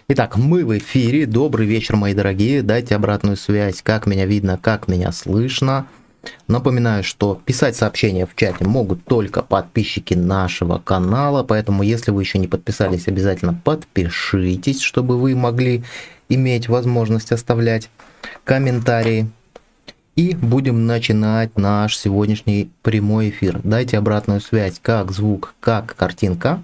Итак, мы в эфире. Добрый вечер, мои дорогие. Дайте обратную связь, как меня видно, как меня слышно. Напоминаю, что писать сообщения в чате могут только подписчики нашего канала, поэтому если вы еще не подписались, обязательно подпишитесь, чтобы вы могли иметь возможность оставлять комментарии. И будем начинать наш сегодняшний прямой эфир. Дайте обратную связь, как звук, как картинка.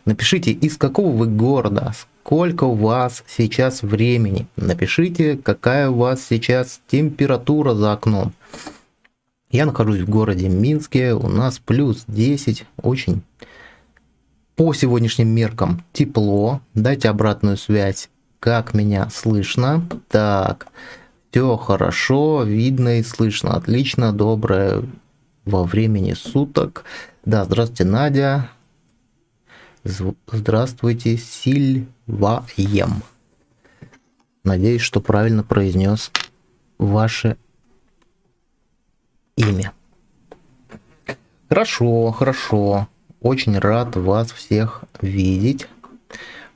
Напишите, из какого вы города, сколько у вас сейчас времени. Напишите, какая у вас сейчас температура за окном. Я нахожусь в городе Минске, у нас плюс 10, очень по сегодняшним меркам тепло. Дайте обратную связь, как меня слышно. Так, все хорошо, видно и слышно, отлично, доброе во времени суток. Да, здравствуйте, Надя. Здравствуйте, Сильваем. Надеюсь, что правильно произнес ваше имя. Хорошо, хорошо. Очень рад вас всех видеть.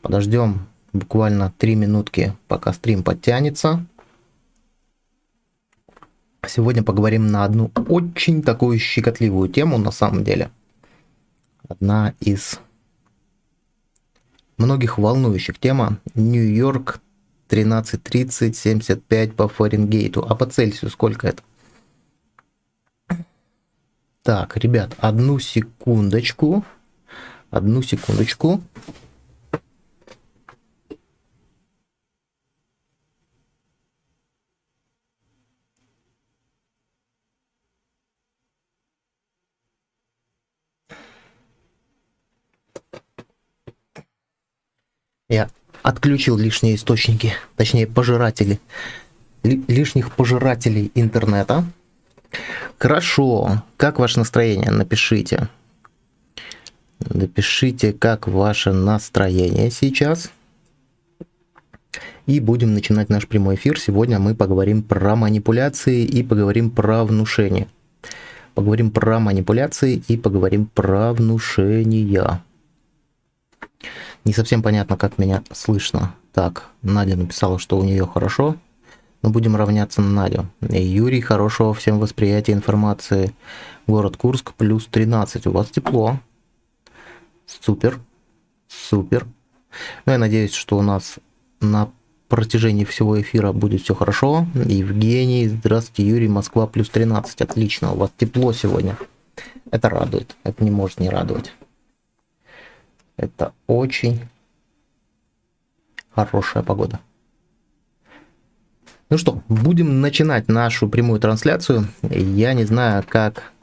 Подождем буквально 3 минутки, пока стрим подтянется. Сегодня поговорим на одну очень такую щекотливую тему, на самом деле. Одна из многих волнующих тема. Нью-Йорк 13:30, 75 по Фаренгейту. А по Цельсию сколько это? Так, ребят, одну секундочку. Одну секундочку. Я отключил лишние источники, точнее пожиратели, лишних пожирателей интернета. Хорошо, как ваше настроение? Напишите. Напишите, как ваше настроение сейчас. И будем начинать наш прямой эфир. Сегодня мы поговорим про манипуляции и поговорим про внушение. Поговорим про манипуляции и поговорим про внушения. Не совсем понятно, как меня слышно. Так, Надя написала, что у нее хорошо. Но будем равняться на Надю. Юрий, хорошего всем восприятия информации. Город Курск, плюс 13. У вас тепло. Супер. Супер. Ну, я надеюсь, что у нас на протяжении всего эфира будет все хорошо. Евгений, здравствуйте, Юрий, Москва, плюс 13. Отлично, у вас тепло сегодня. Это радует. Это не может не радовать. Это очень хорошая погода. Ну что, будем начинать нашу прямую трансляцию. Я не знаю, как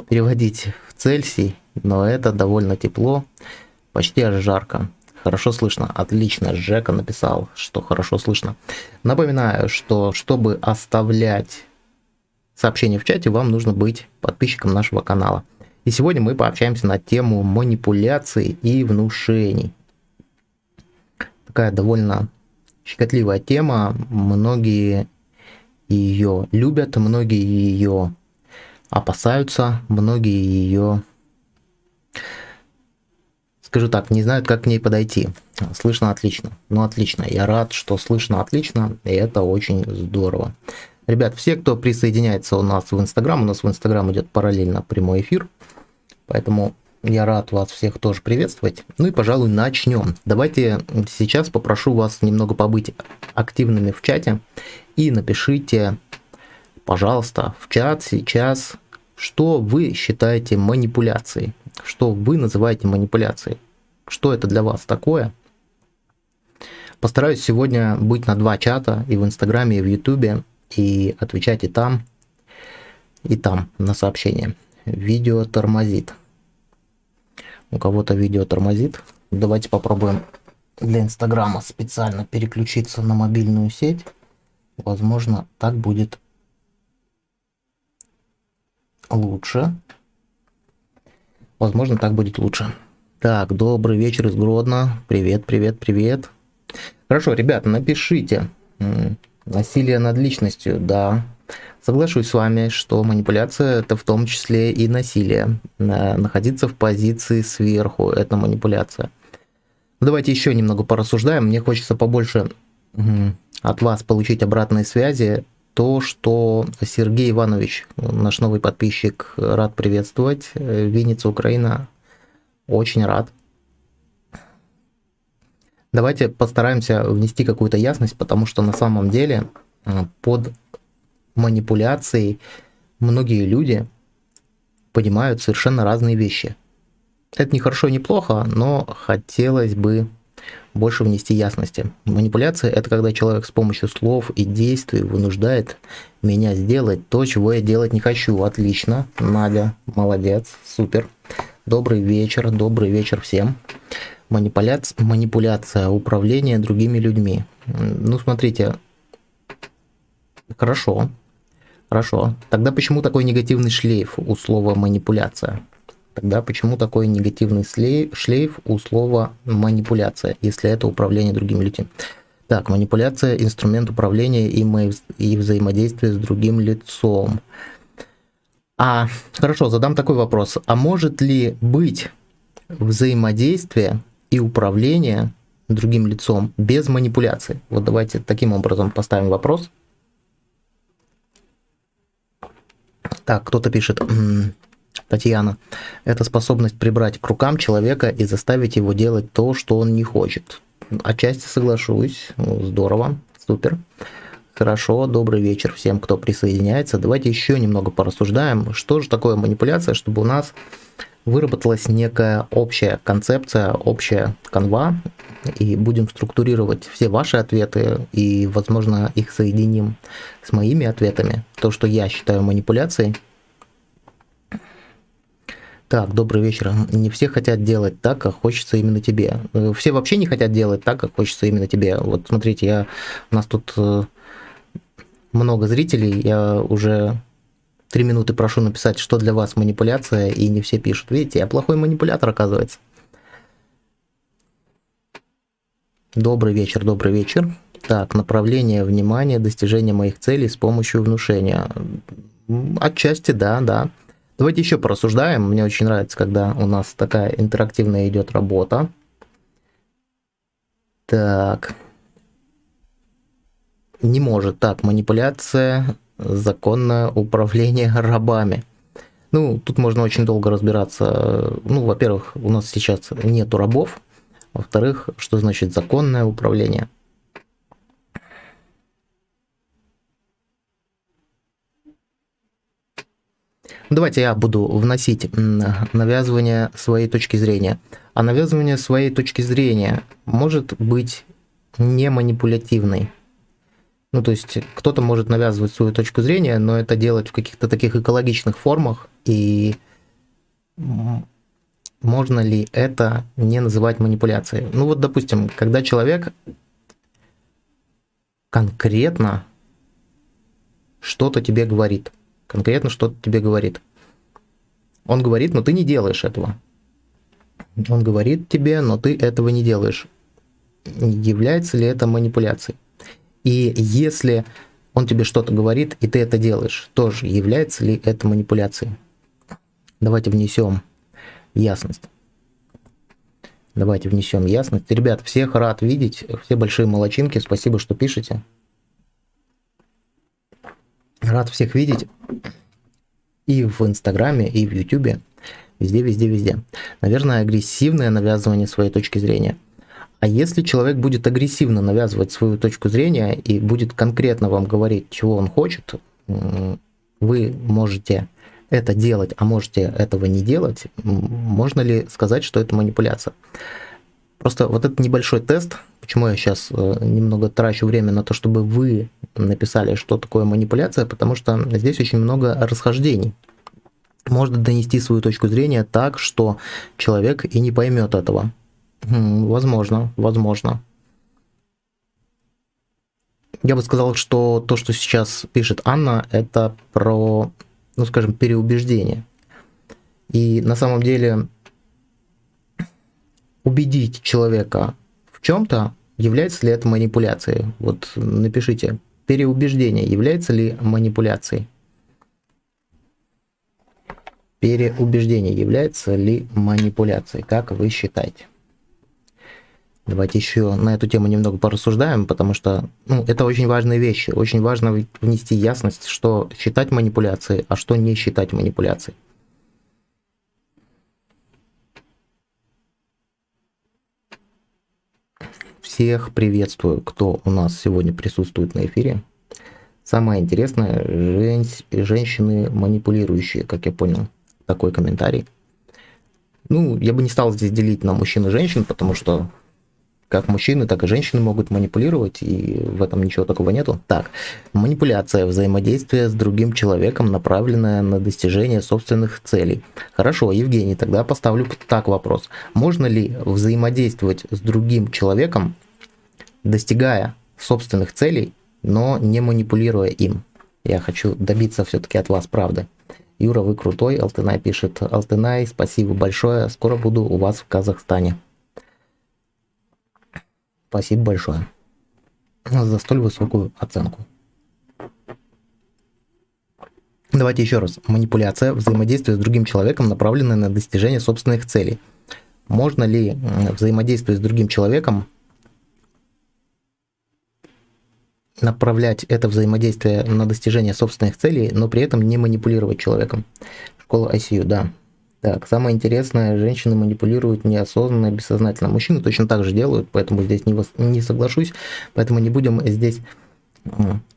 переводить в Цельсий, но это довольно тепло, почти аж жарко. Хорошо слышно. Отлично, Жека написал, что хорошо слышно. Напоминаю, что чтобы оставлять сообщения в чате, вам нужно быть подписчиком нашего канала. И сегодня мы пообщаемся на тему манипуляций и внушений. Такая довольно щекотливая тема. Многие ее любят, многие ее опасаются, многие ее, скажу так, не знают, как к ней подойти. Слышно отлично. Ну отлично. Я рад, что слышно отлично, и это очень здорово. Ребят, все, кто присоединяется у нас в Инстаграм, у нас в Инстаграм идет параллельно прямой эфир, поэтому я рад вас всех тоже приветствовать. Ну и, пожалуй, начнем. Давайте сейчас попрошу вас немного побыть активными в чате и напишите, пожалуйста, в чат сейчас, что вы считаете манипуляцией, что вы называете манипуляцией, что это для вас такое. Постараюсь сегодня быть на 2 чата, и в Инстаграме, и в Ютубе, и отвечать и там на сообщения. Видео тормозит. У кого-то видео тормозит. Давайте попробуем для Инстаграма специально переключиться на мобильную сеть. Возможно, так будет лучше. Возможно, так будет лучше. Так, добрый вечер из Гродно. Привет, привет, привет. Хорошо, ребята, напишите. Насилие над личностью, да. Соглашусь с вами, что манипуляция это в том числе и насилие. Находиться в позиции сверху – это манипуляция. Давайте еще немного порассуждаем. Мне хочется побольше от вас получить обратной связи. То, что Сергей Иванович, наш новый подписчик, рад приветствовать. Винница, Украина, очень рад. Давайте постараемся внести какую-то ясность, потому что на самом деле под манипуляцией многие люди понимают совершенно разные вещи. Это не хорошо, не плохо, но хотелось бы больше внести ясности. Манипуляция – это когда человек с помощью слов и действий вынуждает меня сделать то, чего я делать не хочу. Отлично, Надя, молодец, супер. Добрый вечер всем. Манипуляция, управление другими людьми. Ну, смотрите, хорошо. Тогда почему такой негативный шлейф у слова манипуляция? Тогда почему такой негативный шлейф у слова манипуляция, если это управление другими людьми? Так, манипуляция – инструмент управления и взаимодействия с другим лицом. Хорошо, задам такой вопрос. А может ли быть взаимодействие и управление другим лицом без манипуляции? Вот давайте таким образом поставим вопрос. Так, кто-то пишет... Татьяна, это способность прибрать к рукам человека и заставить его делать то, что он не хочет. Отчасти соглашусь, здорово, супер. Хорошо, добрый вечер всем, кто присоединяется. Давайте еще немного порассуждаем, что же такое манипуляция, чтобы у нас выработалась некая общая концепция, общая канва, и будем структурировать все ваши ответы, и, возможно, их соединим с моими ответами. То, что я считаю манипуляцией. Так, добрый вечер. Не все хотят делать так, как хочется именно тебе. Все вообще не хотят делать так, как хочется именно тебе. Вот смотрите, у нас тут много зрителей, я уже 3 минуты прошу написать, что для вас манипуляция, и не все пишут. Видите, я плохой манипулятор, оказывается. Добрый вечер. Так, направление внимания, достижение моих целей с помощью внушения. Отчасти, да. Давайте еще порассуждаем. Мне очень нравится, когда у нас такая интерактивная идет работа. Так. Не может. Так, манипуляция, законное управление рабами. Ну, тут можно очень долго разбираться. Ну, во-первых, у нас сейчас нету рабов. Во-вторых, что значит законное управление? Давайте я буду вносить навязывание своей точки зрения. А навязывание своей точки зрения может быть не манипулятивной. Ну, то есть кто-то может навязывать свою точку зрения, но это делать в каких-то таких экологичных формах. И можно ли это не называть манипуляцией? Ну вот, допустим, когда человек конкретно что-то тебе говорит. Он говорит, но ты не делаешь этого. Он говорит тебе, но ты этого не делаешь. Является ли это манипуляцией? И если он тебе что-то говорит, и ты это делаешь, тоже является ли это манипуляцией? Давайте внесем ясность. Ребят, всех рад видеть, все большие молодчинки, спасибо, что пишете. Рад всех видеть и в Инстаграме, и в Ютубе, везде. Наверное, агрессивное навязывание своей точки зрения. А если человек будет агрессивно навязывать свою точку зрения и будет конкретно вам говорить, чего он хочет, вы можете это делать, а можете этого не делать, можно ли сказать, что это манипуляция? Просто вот этот небольшой тест, почему я сейчас немного трачу время на то, чтобы вы написали, что такое манипуляция, потому что здесь очень много расхождений. Можно донести свою точку зрения так, что человек и не поймет этого. Возможно. Я бы сказал, что то, что сейчас пишет Анна, это про, ну скажем, переубеждение. И на самом деле убедить человека в чем-то, является ли это манипуляцией? Вот напишите, переубеждение является ли манипуляцией? Переубеждение является ли манипуляцией? Как вы считаете? Давайте еще на эту тему немного порассуждаем, потому что это очень важные вещи. Очень важно внести ясность, что считать манипуляцией, а что не считать манипуляцией. Всех приветствую, кто у нас сегодня присутствует на эфире. Самое интересное, женщины манипулирующие, как я понял, такой комментарий. Я бы не стал здесь делить на мужчин и женщин, потому что как мужчины, так и женщины могут манипулировать, и в этом ничего такого нету. Так, манипуляция, взаимодействие с другим человеком, направленное на достижение собственных целей. Хорошо, Евгений, тогда поставлю так вопрос. Можно ли взаимодействовать с другим человеком, достигая собственных целей, но не манипулируя им? Я хочу добиться все-таки от вас правды. Юра, вы крутой, Алтынай пишет. Алтынай, спасибо большое, скоро буду у вас в Казахстане. Спасибо большое за столь высокую оценку. Давайте еще раз. Манипуляция, взаимодействие с другим человеком, направленное на достижение собственных целей. Можно ли взаимодействие с другим человеком, направлять это взаимодействие на достижение собственных целей, но при этом не манипулировать человеком? Школа ICU, да. Так, самое интересное, женщины манипулируют неосознанно, бессознательно. Мужчины точно так же делают, поэтому здесь не соглашусь. Поэтому не будем здесь,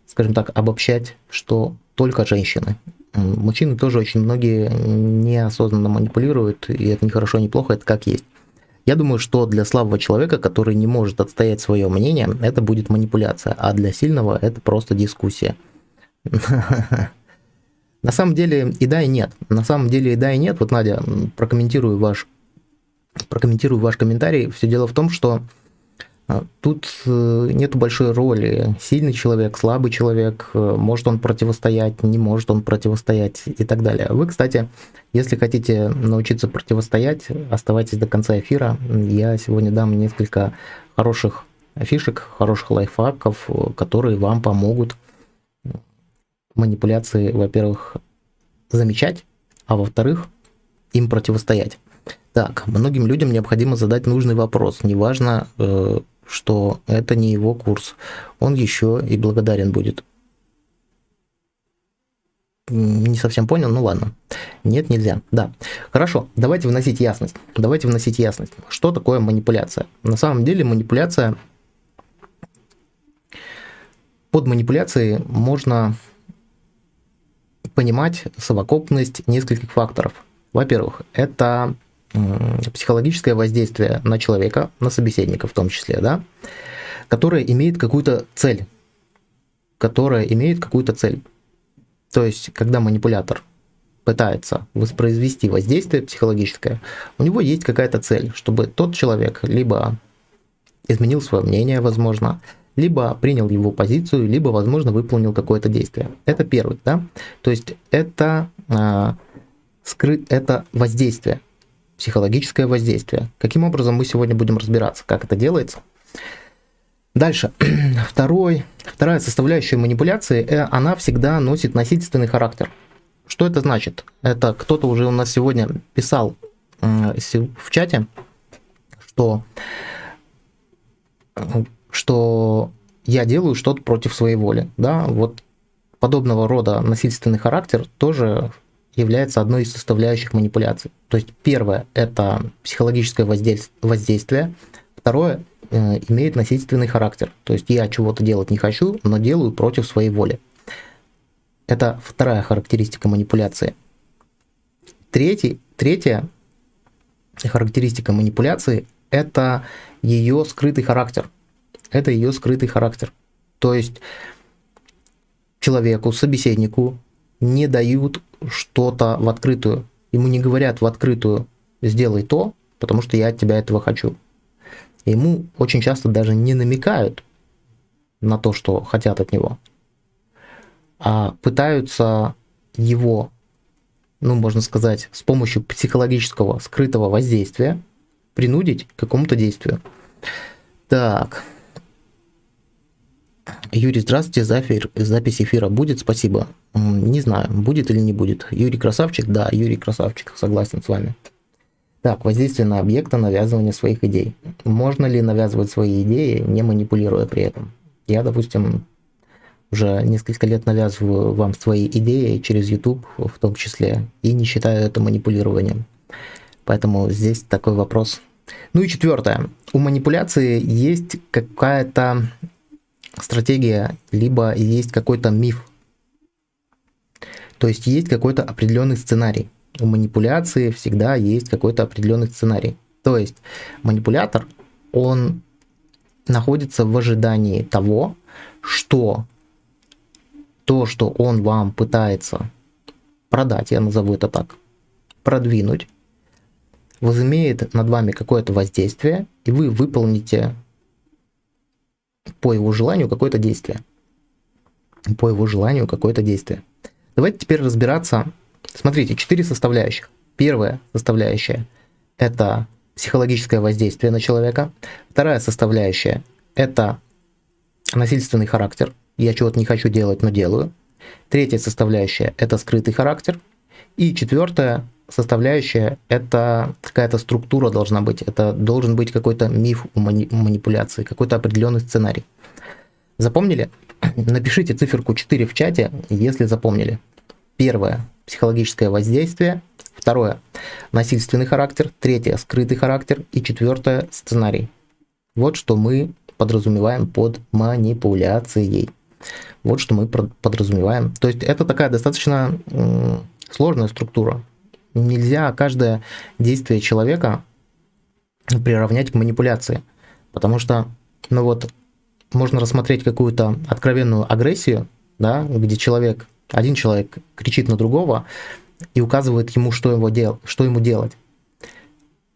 скажем так, обобщать, что только женщины. Мужчины тоже очень многие неосознанно манипулируют, и это не хорошо, не плохо, это как есть. Я думаю, что для слабого человека, который не может отстоять свое мнение, это будет манипуляция, а для сильного это просто дискуссия. На самом деле и да, и нет. На самом деле и да, и нет. Вот, Надя, прокомментирую ваш комментарий. Все дело в том, что тут нет большой роли. Сильный человек, слабый человек, может он противостоять, не может он противостоять и так далее. Вы, кстати, если хотите научиться противостоять, оставайтесь до конца эфира. Я сегодня дам несколько хороших фишек, хороших лайфхаков, которые вам помогут манипуляции, во-первых, замечать, а во-вторых, им противостоять. Так, многим людям необходимо задать нужный вопрос. Неважно, что это не его курс. Он еще и благодарен будет. Не совсем понял, ну ладно. Нет, нельзя. Да. Хорошо, давайте вносить ясность. Что такое манипуляция? На самом деле манипуляция... Под манипуляцией можно понимать совокупность нескольких факторов. Во-первых, это психологическое воздействие на человека, на собеседника в том числе, да, которое имеет какую-то цель. То есть, когда манипулятор пытается воспроизвести воздействие психологическое, у него есть какая-то цель, чтобы тот человек либо изменил свое мнение, возможно, либо принял его позицию, либо, возможно, выполнил какое-то действие. Это первый, да? То есть это это воздействие, психологическое воздействие. Каким образом мы сегодня будем разбираться, как это делается? Дальше. Вторая составляющая манипуляции, она всегда носит насильственный характер. Что это значит? Это кто-то уже у нас сегодня писал в чате, что я делаю что-то против своей воли. Да? Вот подобного рода насильственный характер тоже является одной из составляющих манипуляций. То есть первое – это психологическое воздействие, второе – имеет насильственный характер. То есть я чего-то делать не хочу, но делаю против своей воли. Это вторая характеристика манипуляции. Третья характеристика манипуляции – это ее скрытый характер. То есть человеку, собеседнику не дают что-то в открытую. Ему не говорят в открытую: сделай то, потому что я от тебя этого хочу. Ему очень часто даже не намекают на то, что хотят от него, а пытаются его, можно сказать, с помощью психологического скрытого воздействия принудить к какому-то действию. Так. Юрий, здравствуйте, запись эфира будет, спасибо. Не знаю, будет или не будет. Юрий красавчик, да, Юрий красавчик, согласен с вами. Так, воздействие на объекта, навязывание своих идей. Можно ли навязывать свои идеи, не манипулируя при этом? Я, допустим, уже несколько лет навязываю вам свои идеи через YouTube в том числе, и не считаю это манипулированием. Поэтому здесь такой вопрос. Ну и четвертое. У манипуляции есть какая-то стратегия, либо есть какой-то миф. То есть есть какой-то определенный сценарий. У манипуляции всегда есть какой-то определенный сценарий. То есть манипулятор, он находится в ожидании того, что то, что он вам пытается продать, я назову это так, продвинуть, возымеет над вами какое-то воздействие, и вы выполните по его желанию какое-то действие. По его желанию какое-то действие. Давайте теперь разбираться. Смотрите, 4 составляющих. Первая составляющая – это психологическое воздействие на человека. Вторая составляющая – это насильственный характер. Я чего-то не хочу делать, но делаю. Третья составляющая – это скрытый характер. И четвертая составляющая – это какая-то структура должна быть. Это должен быть какой-то миф у манипуляции, какой-то определенный сценарий. Запомнили? Напишите циферку 4 в чате, если запомнили. Первое – психологическое воздействие. Второе – насильственный характер. Третье – скрытый характер. И четвертое – сценарий. Вот что мы подразумеваем под манипуляцией. Вот что мы подразумеваем. То есть это такая достаточно сложная структура. Нельзя каждое действие человека приравнять к манипуляции. Потому что, ну вот, можно рассмотреть какую-то откровенную агрессию, да, где один человек кричит на другого и указывает ему, что ему делать.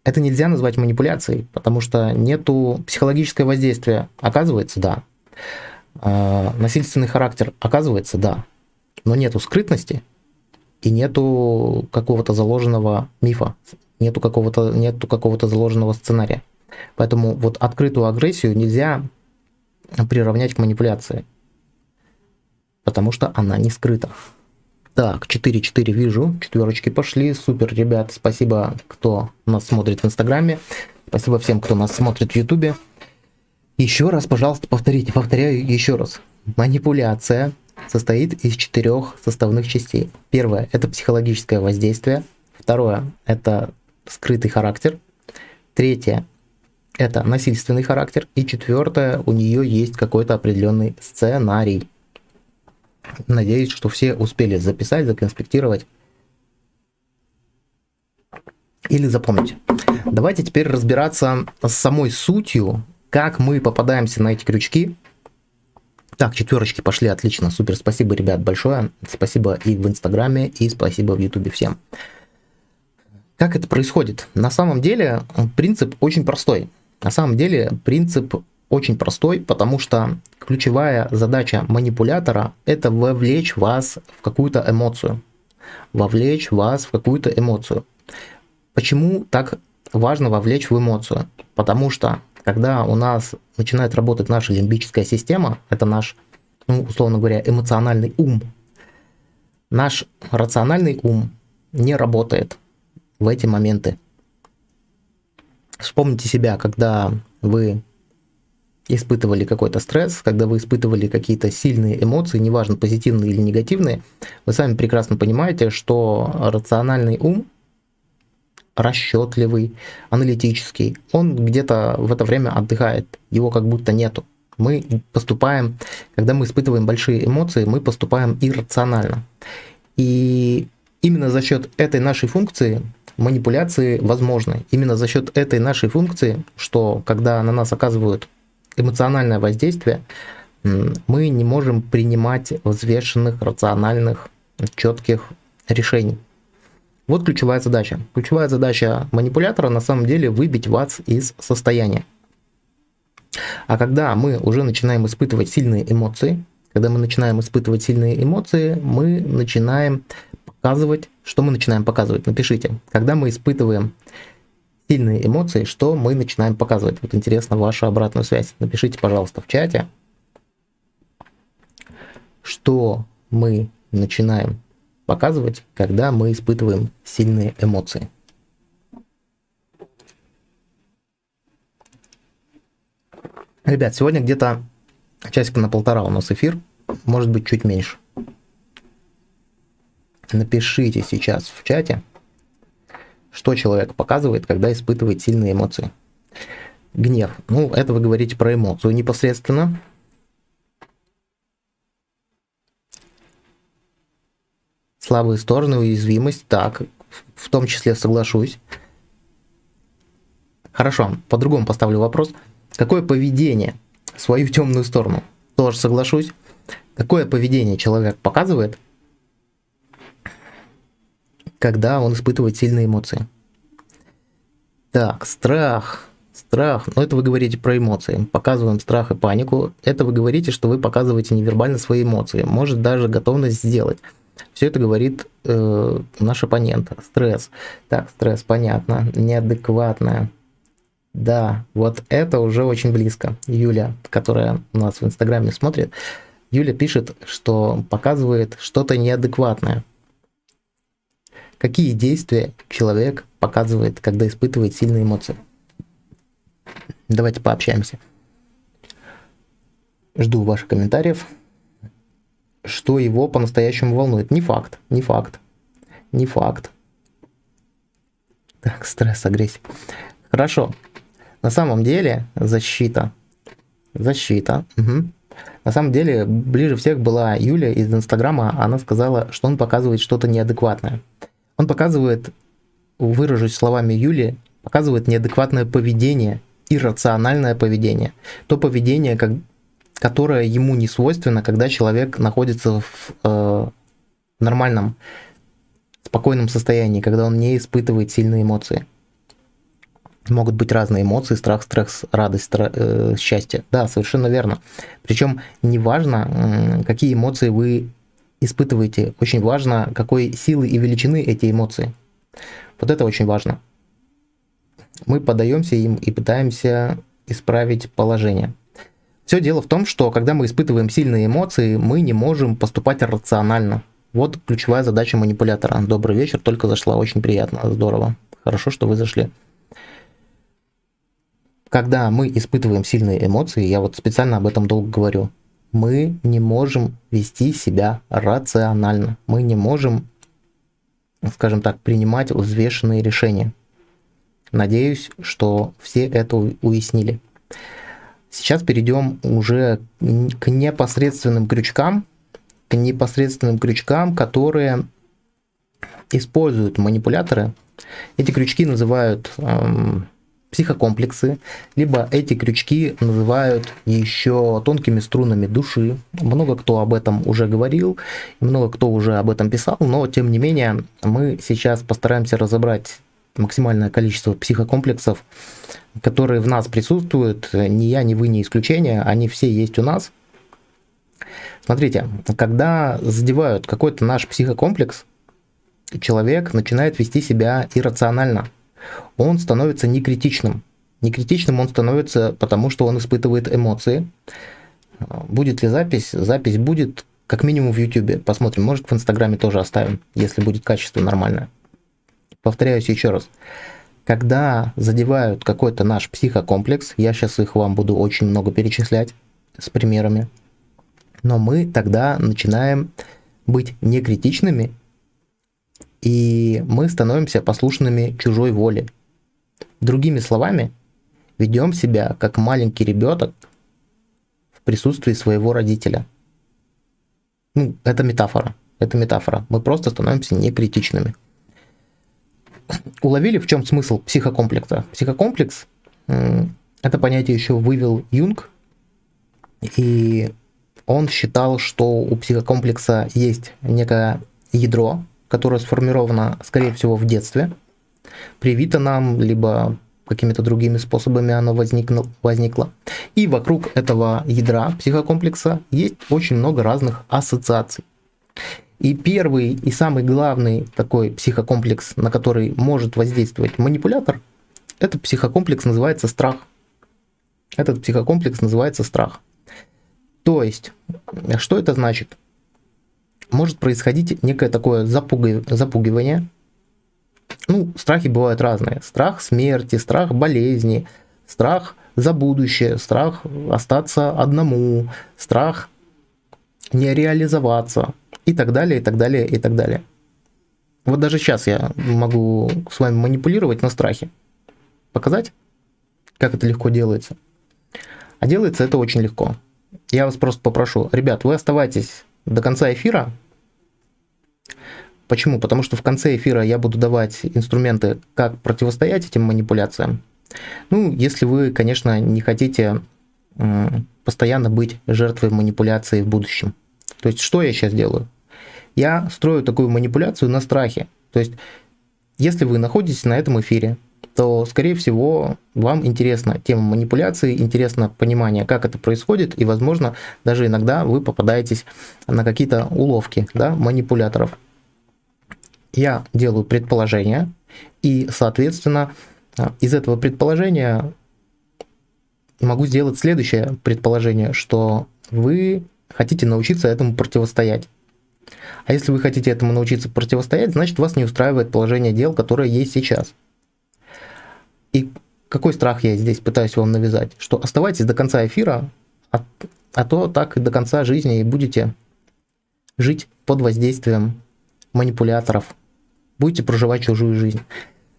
Это нельзя назвать манипуляцией, потому что нету психологического воздействия. Оказывается, да. Насильственный характер, оказывается, да. Но нету скрытности и нету какого-то заложенного мифа, нету какого-то заложенного сценария. Поэтому вот открытую агрессию нельзя приравнять к манипуляции, потому что она не скрыта. Так, 4-4 вижу, четверочки пошли, супер, ребят, спасибо, кто нас смотрит в Инстаграме, спасибо всем, кто нас смотрит в Ютубе. Еще раз, пожалуйста, повторяю еще раз. Манипуляция состоит из 4 составных частей. Первое – это психологическое воздействие. Второе – это скрытый характер. Третье – это насильственный характер. И четвертое – у нее есть какой-то определенный сценарий. Надеюсь, что все успели записать, законспектировать или запомнить. Давайте теперь разбираться с самой сутью, как мы попадаемся на эти крючки. Так, четверочки пошли, отлично, супер, спасибо, ребят, большое. Спасибо и в Инстаграме, и спасибо в Ютубе всем. Как это происходит? На самом деле принцип очень простой. Потому что ключевая задача манипулятора – это вовлечь вас в какую-то эмоцию. Почему так важно вовлечь в эмоцию? Потому что когда у нас начинает работать наша лимбическая система, это наш, условно говоря, эмоциональный ум, наш рациональный ум не работает в эти моменты. Вспомните себя, когда вы испытывали какой-то стресс, когда вы испытывали какие-то сильные эмоции, неважно, позитивные или негативные, вы сами прекрасно понимаете, что рациональный ум, расчетливый, аналитический, он где-то в это время отдыхает, его как будто нету. Когда мы испытываем большие эмоции, мы поступаем иррационально. И именно за счет этой нашей функции манипуляции возможны. Именно за счет этой нашей функции, что когда на нас оказывают эмоциональное воздействие, мы не можем принимать взвешенных, рациональных, четких решений. Вот ключевая задача. Ключевая задача манипулятора на самом деле выбить вас из состояния. А когда мы уже начинаем испытывать сильные эмоции, мы начинаем показывать, что мы начинаем показывать. Напишите, когда мы испытываем сильные эмоции, что мы начинаем показывать. Вот интересно ваша обратная связь. Напишите, пожалуйста, в чате, что мы начинаем показывать, когда мы испытываем сильные эмоции. Ребят, сегодня где-то часика на полтора у нас эфир, может быть чуть меньше. Напишите сейчас в чате, что человек показывает, когда испытывает сильные эмоции. Гнев. Ну, это вы говорите про эмоцию непосредственно. Слабые стороны, уязвимость. Так, в том числе соглашусь. Хорошо, по-другому поставлю вопрос. Какое поведение, свою темную сторону, тоже соглашусь. Какое поведение человек показывает, когда он испытывает сильные эмоции? Так, страх. Страх, ну это вы говорите про эмоции. Показываем страх и панику. Это вы говорите, что вы показываете невербально свои эмоции. Может даже готовность сделать. Все это говорит наш оппонент. Стресс. Так, стресс, понятно. Неадекватная. Да, вот это уже очень близко. Юля, которая у нас в Инстаграме смотрит, Юля пишет, что показывает что-то неадекватное. Какие действия человек показывает, когда испытывает сильные эмоции? Давайте пообщаемся. Жду ваших комментариев. Что его по-настоящему волнует? Не факт, не факт, не факт. Так, стресс, агрессия. Хорошо. На самом деле защита. Защита. Угу. На самом деле ближе всех была Юля из Инстаграма. Она сказала, что он показывает что-то неадекватное. Он показывает, выражусь словами Юли, показывает неадекватное поведение, иррациональное поведение. То поведение, которое ему не свойственно, когда человек находится в нормальном, спокойном состоянии, когда он не испытывает сильные эмоции. Могут быть разные эмоции: страх, стресс, радость, счастье. Да, совершенно верно. Причем не важно, какие эмоции вы испытываете, очень важно, какой силы и величины эти эмоции. Вот это очень важно. Мы поддаемся им и пытаемся исправить положение. Все дело в том, что когда мы испытываем сильные эмоции, мы не можем поступать рационально. Вот ключевая задача манипулятора. Добрый вечер, только зашла, очень приятно, здорово. Хорошо, что вы зашли. Когда мы испытываем сильные эмоции, я вот специально об этом долго говорю, мы не можем вести себя рационально. Мы не можем, скажем так, принимать взвешенные решения. Надеюсь, что все это уяснили. Сейчас перейдем уже к непосредственным крючкам, которые используют манипуляторы. Эти крючки называют психокомплексы, либо эти крючки называют еще тонкими струнами души. Много кто об этом уже говорил, много кто уже об этом писал, но тем не менее мы сейчас постараемся разобрать максимальное количество психокомплексов, которые в нас присутствуют. Ни я, ни вы не исключение, они все есть у нас. Смотрите, когда задевают какой-то наш психокомплекс, человек начинает вести себя иррационально. Он становится некритичным. Некритичным он становится, потому что он испытывает эмоции. Будет ли запись? Запись будет как минимум в YouTube. Посмотрим, может в Инстаграме тоже оставим, если будет качество нормальное. Повторяюсь еще раз. Когда задевают какой-то наш психокомплекс, я сейчас их вам буду очень много перечислять с примерами, но мы тогда начинаем быть некритичными, и мы становимся послушными чужой воле. Другими словами, ведем себя как маленький ребенок в присутствии своего родителя. Ну, это метафора. Это метафора. Мы просто становимся некритичными. Уловили, в чем смысл психокомплекса? Психокомплекс – это понятие еще вывел Юнг, и он считал, что у психокомплекса есть некое ядро, которое сформировано, скорее всего, в детстве, привито нам, либо какими-то другими способами оно возникло. И вокруг этого ядра психокомплекса есть очень много разных ассоциаций. И первый и самый главный такой психокомплекс, на который может воздействовать манипулятор, этот психокомплекс называется страх. Этот психокомплекс называется страх. То есть, что это значит? Может происходить некое такое запугивание. Ну, страхи бывают разные. Страх смерти, страх болезни, страх за будущее, страх остаться одному, страх не реализоваться и так далее, и так далее, и так далее. Вот даже сейчас я могу с вами манипулировать на страхе. Показать, как это легко делается. А делается это очень легко. Я вас просто попрошу, ребят, вы оставайтесь до конца эфира. Почему? Потому что в конце эфира я буду давать инструменты, как противостоять этим манипуляциям. Ну, если вы, конечно, не хотите постоянно быть жертвой манипуляции в будущем. То есть, что я сейчас делаю? Я строю такую манипуляцию на страхе. То есть, если вы находитесь на этом эфире, то, скорее всего, вам интересна тема манипуляции, интересно понимание, как это происходит, и, возможно, даже иногда вы попадаетесь на какие-то уловки, да, манипуляторов. Я делаю предположение, и, соответственно, из этого предположения могу сделать следующее предположение, что вы хотите научиться этому противостоять. А если вы хотите этому научиться противостоять, значит, вас не устраивает положение дел, которое есть сейчас. И какой страх я здесь пытаюсь вам навязать? Что оставайтесь до конца эфира, а то так и до конца жизни и будете жить под воздействием манипуляторов. Будете проживать чужую жизнь.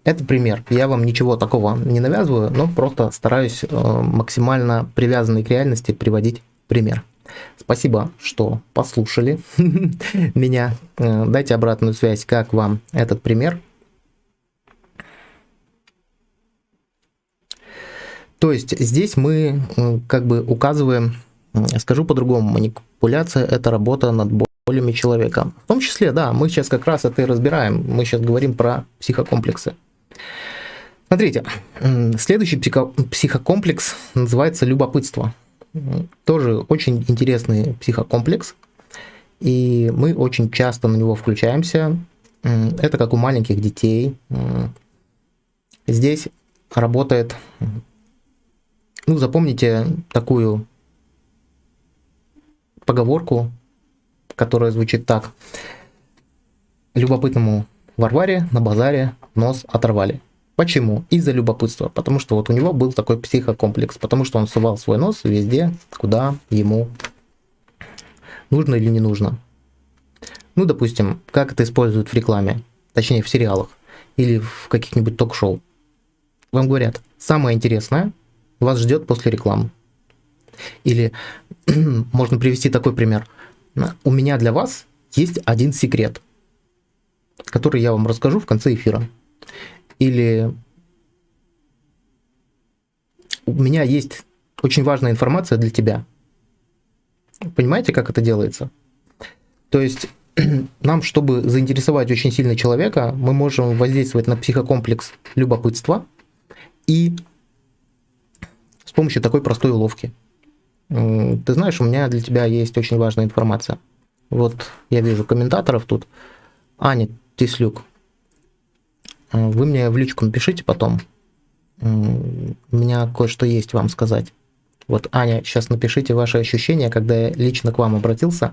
Это пример. Я вам ничего такого не навязываю, но просто стараюсь максимально привязанный к реальности приводить пример. Спасибо, что послушали меня. Дайте обратную связь, как вам этот пример. То есть здесь мы как бы указываем, скажу по-другому, манипуляция – это работа над болями человека. В том числе, да, мы сейчас как раз это и разбираем. Мы сейчас говорим про психокомплексы. Смотрите, следующий психокомплекс называется любопытство. Тоже очень интересный психокомплекс, и мы очень часто на него включаемся. Это как у маленьких детей. Здесь работает, ну, запомните такую поговорку, которая звучит так: любопытному Варваре на базаре нос оторвали. Почему? Из-за любопытства. Потому что вот у него был такой психокомплекс. Потому что он совал свой нос везде, куда ему нужно или не нужно. Ну, допустим, как это используют в рекламе. Точнее, в сериалах. Или в каких-нибудь ток-шоу. Вам говорят, самое интересное вас ждет после рекламы. Или можно привести такой пример. У меня для вас есть один секрет, который я вам расскажу в конце эфира. Или у меня есть очень важная информация для тебя. Понимаете, как это делается? То есть нам, чтобы заинтересовать очень сильно человека, мы можем воздействовать на психокомплекс любопытства и с помощью такой простой уловки. Ты знаешь, у меня для тебя есть очень важная информация. Вот я вижу комментаторов тут. Аня Тислюк, вы мне в личку напишите потом. У меня кое-что есть вам сказать. Вот, Аня, сейчас напишите ваши ощущения, когда я лично к вам обратился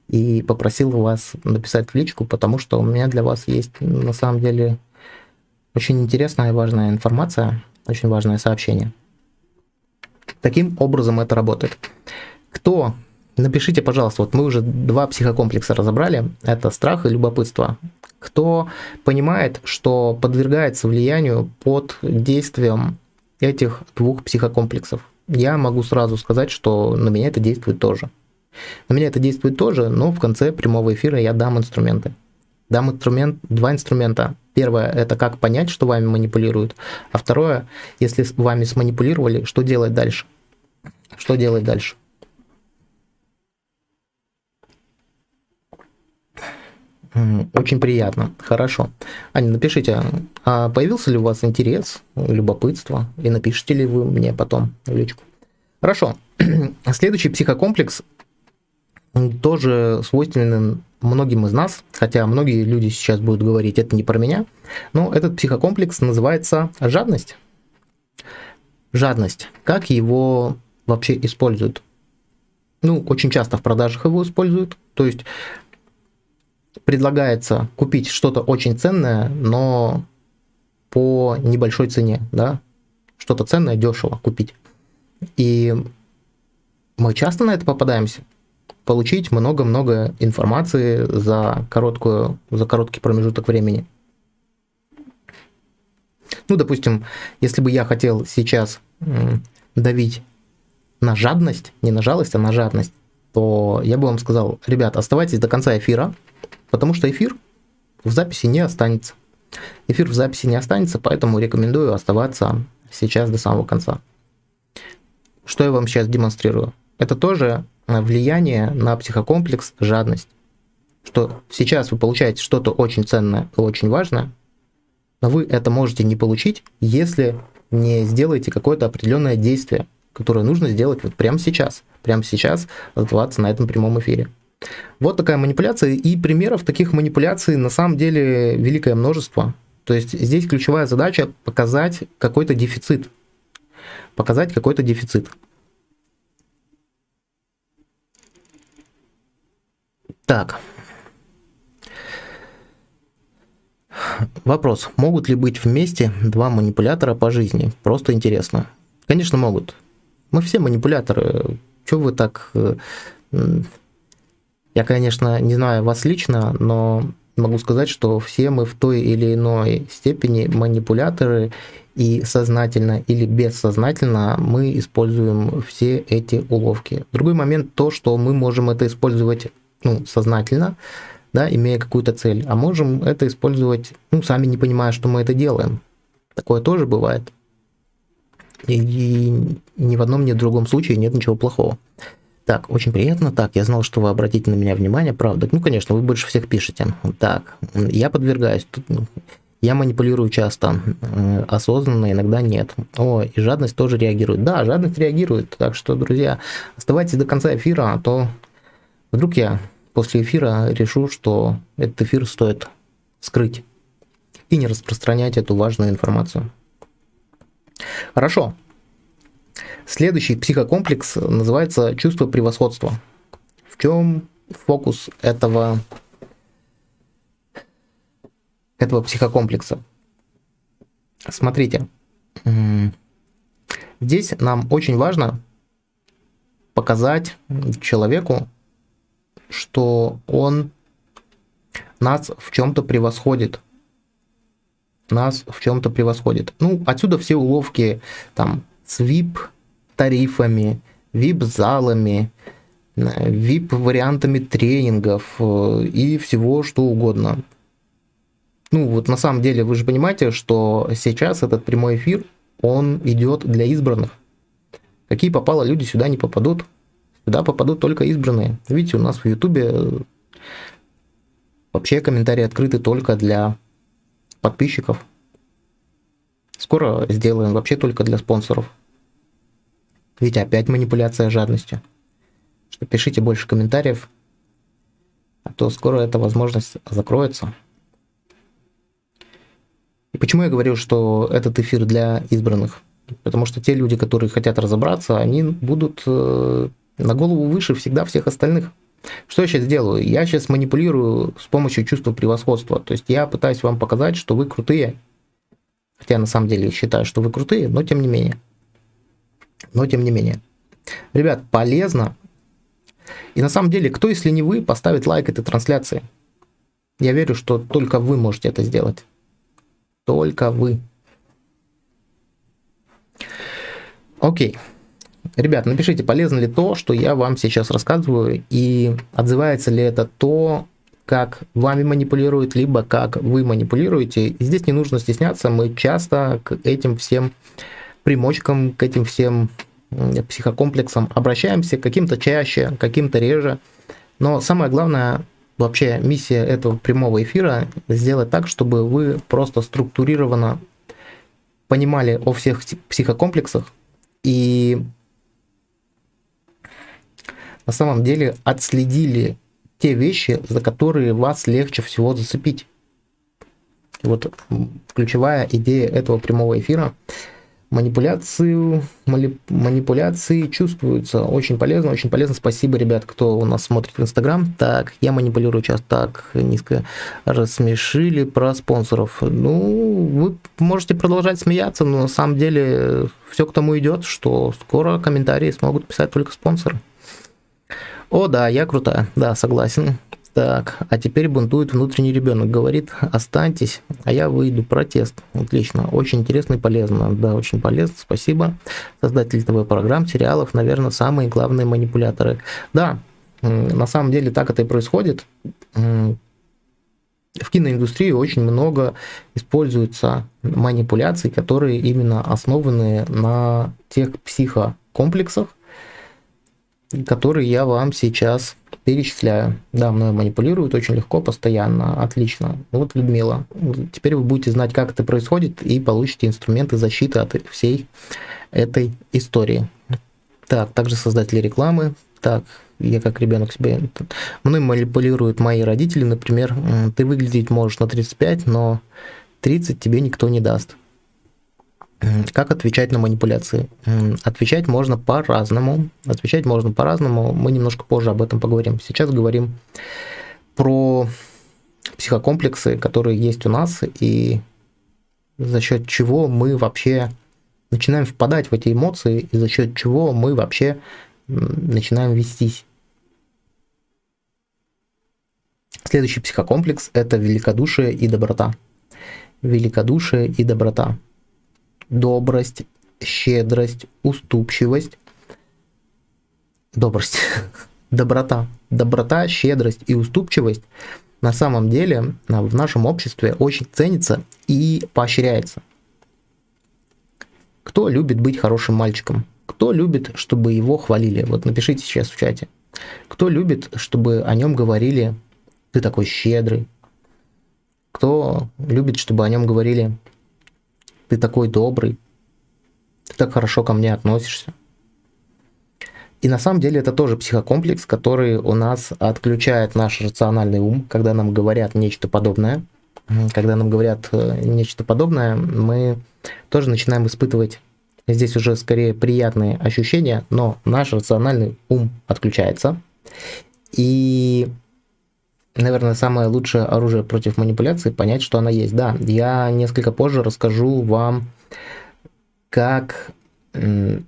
и попросил вас написать в личку, потому что у меня для вас есть, на самом деле, очень интересная и важная информация, очень важное сообщение. Таким образом это работает. Кто? Напишите, пожалуйста, вот мы уже 2 психокомплекса разобрали, это страх и любопытство. Кто понимает, что подвергается влиянию под действием этих 2 психокомплексов? Я могу сразу сказать, что на меня это действует тоже. На меня это действует тоже, но в конце прямого эфира я дам инструменты. Дам 2 инструмента. Первое – это как понять, что вами манипулируют. А второе – если вами сманипулировали, что делать дальше? Что делать дальше? Очень приятно. Хорошо. Аня, напишите, а появился ли у вас интерес, любопытство, и напишите ли вы мне потом в личку. Хорошо. Следующий психокомплекс тоже свойственен многим из нас, хотя многие люди сейчас будут говорить, это не про меня, но этот психокомплекс называется жадность. Жадность. Как его вообще используют? Ну, очень часто в продажах его используют, то есть предлагается купить что-то очень ценное, но по небольшой цене, да, что-то ценное дешево купить. И мы часто на это попадаемся. Получить много-много информации за короткий промежуток времени. Ну, допустим, если бы я хотел сейчас давить на жадность, не на жалость, а на жадность, то я бы вам сказал: ребят, оставайтесь до конца эфира, потому что эфир в записи не останется. Эфир в записи не останется, поэтому рекомендую оставаться сейчас до самого конца. Что я вам сейчас демонстрирую? Это тоже влияние на психокомплекс жадность. Что сейчас вы получаете что-то очень ценное и очень важное, но вы это можете не получить, если не сделаете какое-то определенное действие, которое нужно сделать вот прямо сейчас оставаться на этом прямом эфире. Вот такая манипуляция, и примеров таких манипуляций на самом деле великое множество. То есть здесь ключевая задача показать какой-то дефицит. Показать какой-то дефицит. Так. Вопрос. Могут ли быть вместе два манипулятора по жизни? Просто интересно. Конечно, могут. Мы все манипуляторы. Чего вы так... Я, конечно, не знаю вас лично, но могу сказать, что все мы в той или иной степени манипуляторы, и сознательно или бессознательно мы используем все эти уловки. Другой момент то, что мы можем это использовать сознательно, да, имея какую-то цель, а можем это использовать, сами не понимая, что мы это делаем. Такое тоже бывает. И ни в одном, ни в другом случае нет ничего плохого. Так, очень приятно. Так, я знал, что вы обратите на меня внимание, правда. Конечно, вы больше всех пишете. Так, я подвергаюсь. Я манипулирую часто, осознанно, иногда нет. И жадность тоже реагирует. Да, жадность реагирует. Так что, друзья, оставайтесь до конца эфира, а то вдруг я после эфира решу, что этот эфир стоит скрыть и не распространять эту важную информацию. Хорошо. Следующий психокомплекс называется чувство превосходства. В чем фокус этого психокомплекса? Смотрите, здесь нам очень важно показать человеку, что он нас в чем-то превосходит. Отсюда все уловки с VIP-тарифами, VIP-залами, VIP-вариантами тренингов и всего что угодно. На самом деле, вы же понимаете, что сейчас этот прямой эфир, он идет для избранных. Какие попало люди сюда не попадут. Сюда попадут только избранные. Видите, у нас в Ютубе вообще комментарии открыты только для подписчиков. Скоро сделаем вообще только для спонсоров. Видите, опять манипуляция жадностью. Что пишите больше комментариев, а то скоро эта возможность закроется. И почему я говорю, что этот эфир для избранных? Потому что те люди, которые хотят разобраться, они будут на голову выше всегда всех остальных. Что я сейчас делаю? Я сейчас манипулирую с помощью чувства превосходства. То есть я пытаюсь вам показать, что вы крутые. Хотя на самом деле считаю, что вы крутые, но тем не менее. Ребят, полезно. И на самом деле, кто, если не вы, поставит лайк этой трансляции? Я верю, что только вы можете это сделать. Только вы. Окей. Ребят, напишите, полезно ли то, что я вам сейчас рассказываю, и отзывается ли это то, как вами манипулируют, либо как вы манипулируете. И здесь не нужно стесняться, мы часто к этим всем примочкам, к этим всем психокомплексам обращаемся, каким-то чаще, каким-то реже. Но самое главное, вообще миссия этого прямого эфира сделать так, чтобы вы просто структурированно понимали о всех психокомплексах и на самом деле отследили те вещи, за которые вас легче всего зацепить. И вот ключевая идея этого прямого эфира Манипуляции чувствуются. Очень полезно, очень полезно. Спасибо, ребят, кто у нас смотрит в Инстаграм. Так, я манипулирую сейчас так низко. Рассмешили про спонсоров. Ну, вы можете продолжать смеяться, но на самом деле все к тому идет, что скоро комментарии смогут писать только спонсоры. О, да, я крутая. Да, согласен. Так, а теперь бунтует внутренний ребенок. Говорит, останьтесь, а я выйду. Протест. Отлично. Очень интересно и полезно. Да, очень полезно. Спасибо. Создатели ТВ-программ, сериалов, наверное, самые главные манипуляторы. Да, на самом деле так это и происходит. В киноиндустрии очень много используется манипуляций, которые именно основаны на тех психокомплексах, которые я вам сейчас перечисляю. Да, мной манипулируют очень легко, постоянно, отлично. Вот, Людмила, теперь вы будете знать, как это происходит, и получите инструменты защиты от всей этой истории. Так, также создатели рекламы. Так, я как ребенок себе... Мной манипулируют мои родители, например, ты выглядеть можешь на 35, но 30 тебе никто не даст. Как отвечать на манипуляции? Отвечать можно по-разному. Мы немножко позже об этом поговорим. Сейчас говорим про психокомплексы, которые есть у нас, и за счет чего мы вообще начинаем впадать в эти эмоции, и за счет чего мы вообще начинаем вестись. Следующий психокомплекс – это великодушие и доброта. Великодушие и доброта. Добрость, щедрость, уступчивость, доброта, щедрость и уступчивость на самом деле в нашем обществе очень ценится и поощряется. Кто любит быть хорошим мальчиком? Кто любит, чтобы его хвалили? Вот напишите сейчас в чате. Кто любит, чтобы о нем говорили, ты такой щедрый? Кто любит, чтобы о нем говорили, ты такой добрый, ты так хорошо ко мне относишься? И на самом деле это тоже психокомплекс, который у нас отключает наш рациональный ум, когда нам говорят нечто подобное. Когда нам говорят нечто подобное, мы тоже начинаем испытывать здесь уже скорее приятные ощущения, но наш рациональный ум отключается. И, наверное, самое лучшее оружие против манипуляции — понять, что она есть. Да, я несколько позже расскажу вам, как их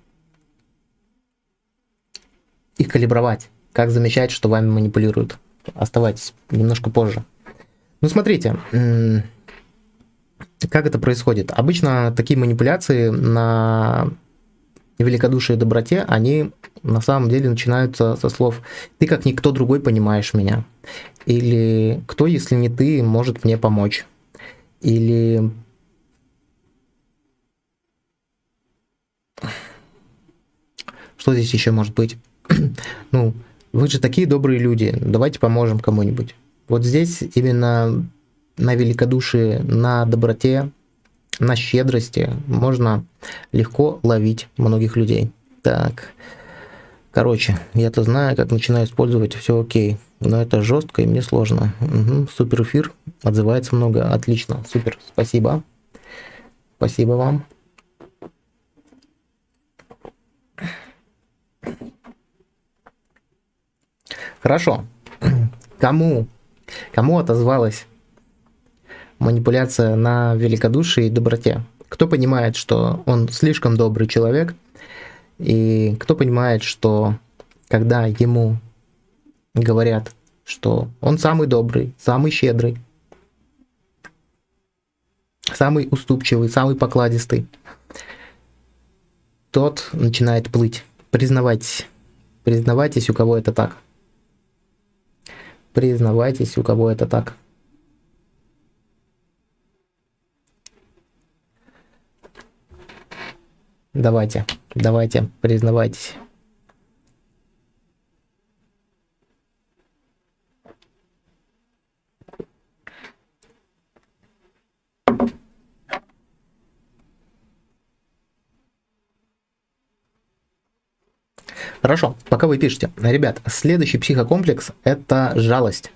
калибровать, как замечать, что вами манипулируют. Оставайтесь немножко позже. Ну, смотрите, как это происходит. Обычно такие манипуляции на великодушии и доброте, они на самом деле начинаются со слов «ты как никто другой понимаешь меня», или «кто, если не ты, может мне помочь», или что здесь еще может быть? Ну, вы же такие добрые люди, давайте поможем кому-нибудь. Вот здесь именно на великодушии, на доброте, на щедрости можно легко ловить многих людей. Так, короче, я-то знаю, как начинаю использовать, все окей, но это жестко и мне сложно. Угу, супер эфир, отзывается много, отлично, супер, спасибо. Спасибо вам. Хорошо. Кому отозвалась манипуляция на великодушии и доброте? Кто понимает, что он слишком добрый человек, и кто понимает, что когда ему говорят, что он самый добрый, самый щедрый, самый уступчивый, самый покладистый, тот начинает плыть. Признавайтесь. Признавайтесь, у кого это так. Признавайтесь, у кого это так. Давайте, признавайтесь. Хорошо, пока вы пишете. Ребят, следующий психокомплекс – это жалость.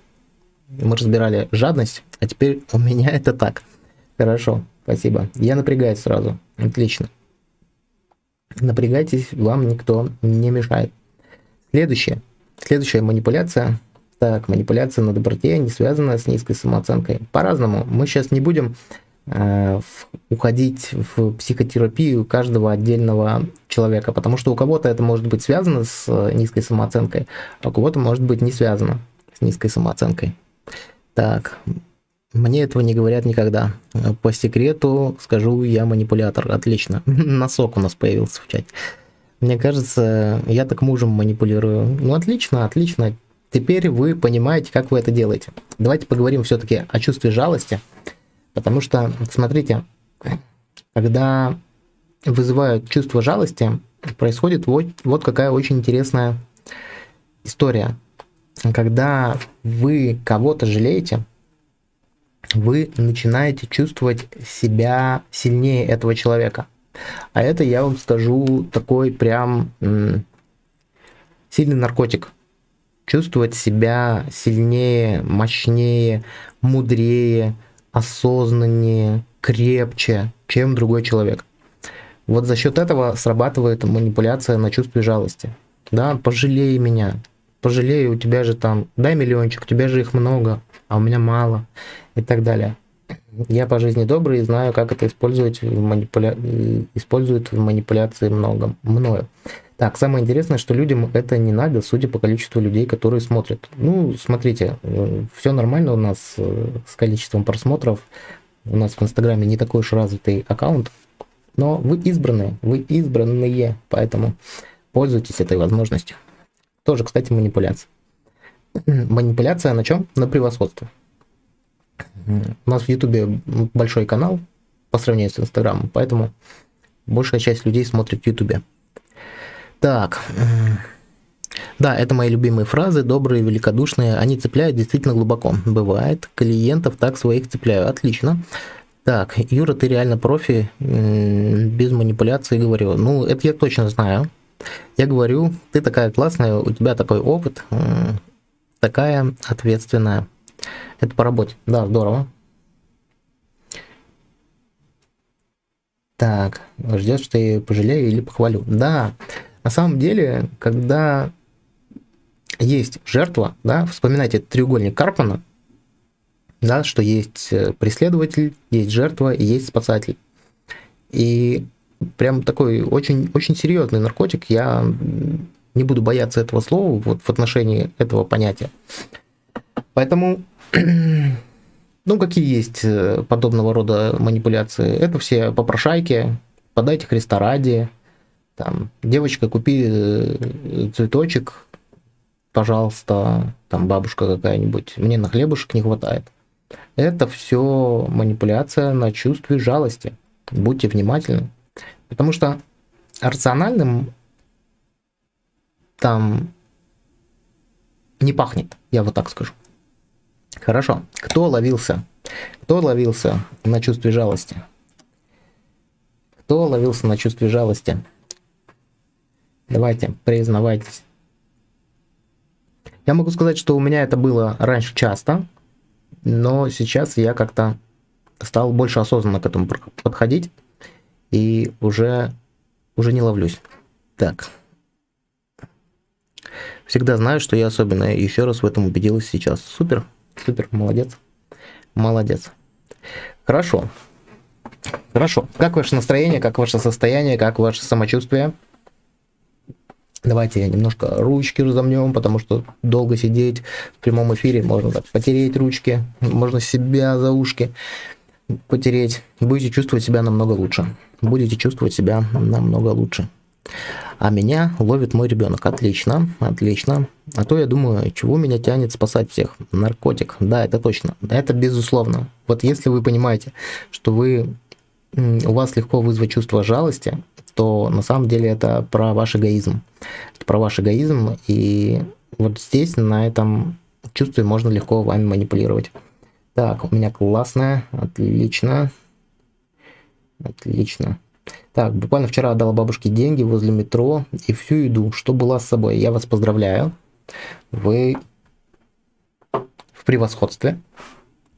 Мы разбирали жадность, а теперь у меня это так. Хорошо, спасибо. Я напрягаюсь сразу. Отлично. Напрягайтесь, вам никто не мешает. Следующая манипуляция. Так, манипуляция на доброте не связана с низкой самооценкой. По-разному. Мы сейчас не будем уходить в психотерапию каждого отдельного человека, потому что у кого-то это может быть связано с низкой самооценкой, а у кого-то может быть не связано с низкой самооценкой. Так, мне этого не говорят никогда. По секрету скажу, я манипулятор. Отлично. Носок у нас появился в чате. Мне кажется, я так мужем манипулирую. Ну, отлично, отлично. Теперь вы понимаете, как вы это делаете. Давайте поговорим все-таки о чувстве жалости. Потому что, смотрите, когда вызывают чувство жалости, происходит вот какая очень интересная история. Когда вы кого-то жалеете, вы начинаете чувствовать себя сильнее этого человека. А это, я вам скажу, такой прям сильный наркотик. Чувствовать себя сильнее, мощнее, мудрее, осознаннее, крепче, чем другой человек. Вот за счет этого срабатывает манипуляция на чувстве жалости. Да, пожалей меня, пожалей, у тебя же там, дай миллиончик, у тебя же их много, а у меня мало, и так далее. Я по жизни добрый и знаю, как это используют в манипуляции мною. Так, самое интересное, что людям это не надо, судя по количеству людей, которые смотрят. Ну, смотрите, все нормально у нас с количеством просмотров. У нас в Инстаграме не такой уж развитый аккаунт, но вы избранные, поэтому пользуйтесь этой возможностью. Тоже, кстати, манипуляция. Манипуляция на чем? На превосходстве. У нас в Ютубе большой канал по сравнению с Инстаграмом, поэтому большая часть людей смотрит в Ютубе. Так, да, это мои любимые фразы, добрые, великодушные, они цепляют действительно глубоко. Бывает, клиентов так своих цепляю, отлично. Так, Юра, ты реально профи, без манипуляции говорю. Ну, это я точно знаю. Я говорю, ты такая классная, у тебя такой опыт, такая ответственная. Это по работе, да, здорово. Так, ждешь, что я пожалею или похвалю? Да, на самом деле, когда есть жертва, да, вспоминайте треугольник Карпмана, да, что есть преследователь, есть жертва и есть спасатель. И прям такой очень, очень серьезный наркотик, я не буду бояться этого слова вот в отношении этого понятия. Поэтому, ну, какие есть подобного рода манипуляции? Это все попрошайки, подайте Христа ради, там, девочка, купи цветочек, пожалуйста, там, бабушка какая-нибудь, мне на хлебушек не хватает. Это все манипуляция на чувстве жалости. Будьте внимательны. Потому что рациональным там не пахнет, я вот так скажу. Хорошо. Кто ловился? Кто ловился на чувстве жалости? Кто ловился на чувстве жалости? Давайте, признавайтесь. Я могу сказать, что у меня это было раньше часто, но сейчас я как-то стал больше осознанно к этому подходить и уже не ловлюсь. Так. Всегда знаю, что я особенная. Еще раз в этом убедилась сейчас. Супер, супер, молодец. Молодец. Хорошо. Хорошо. Как ваше настроение, как ваше состояние, как ваше самочувствие? Давайте немножко ручки разомнем, потому что долго сидеть в прямом эфире, можно так потереть ручки, можно себя за ушки потереть. Будете чувствовать себя намного лучше. Будете чувствовать себя намного лучше. А меня ловит мой ребенок. Отлично, отлично. А то я думаю, чего меня тянет спасать всех? Наркотик. Да, это точно. Это безусловно. Вот если вы понимаете, что у вас легко вызвать чувство жалости, то на самом деле это про ваш эгоизм. Это про ваш эгоизм, и вот здесь, на этом чувстве можно легко вами манипулировать. Так, у меня классная, отлично. Отлично. Так, буквально вчера отдала бабушке деньги возле метро и всю еду, что была с собой. Я вас поздравляю. Вы в превосходстве.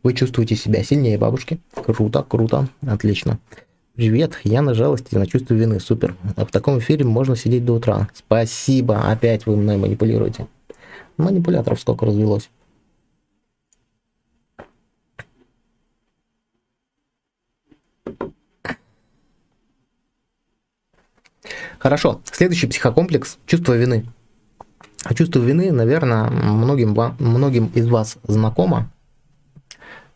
Вы чувствуете себя сильнее бабушки. Круто, круто, отлично. Привет, я на жалости, на чувство вины, супер. А в таком эфире можно сидеть до утра. Спасибо, опять вы мной манипулируете. Манипуляторов сколько развелось. Хорошо, следующий психокомплекс – чувство вины. А чувство вины, наверное, многим из вас знакомо.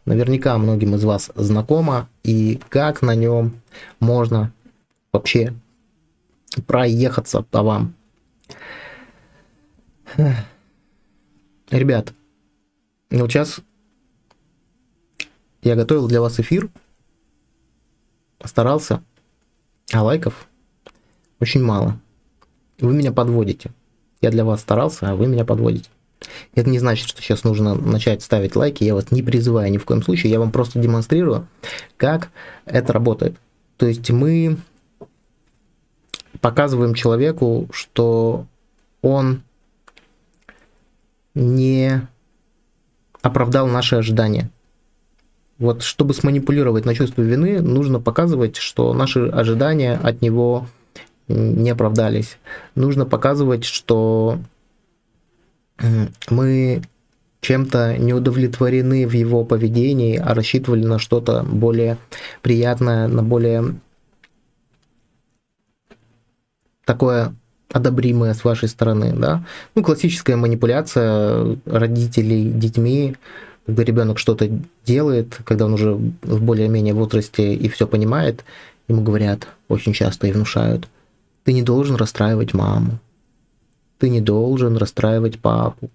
Наверняка многим из вас знакомо. И как на нем можно вообще проехаться по вам. Ребят, вот сейчас я готовил для вас эфир, старался, а лайков очень мало. Вы меня подводите. Я для вас старался, а вы меня подводите. Это не значит, что сейчас нужно начать ставить лайки. Я вас не призываю ни в коем случае. Я вам просто демонстрирую, как это работает. То есть мы показываем человеку, что он не оправдал наши ожидания. Вот чтобы сманипулировать на чувство вины, нужно показывать, что наши ожидания от него не оправдались. Нужно показывать, что мы чем-то не удовлетворены в его поведении, а рассчитывали на что-то более приятное, на более такое одобримое с вашей стороны, да? Ну, классическая манипуляция родителей детьми, когда ребенок что-то делает, когда он уже в более-менее возрасте и все понимает, ему говорят очень часто и внушают: ты не должен расстраивать маму, ты не должен расстраивать папу.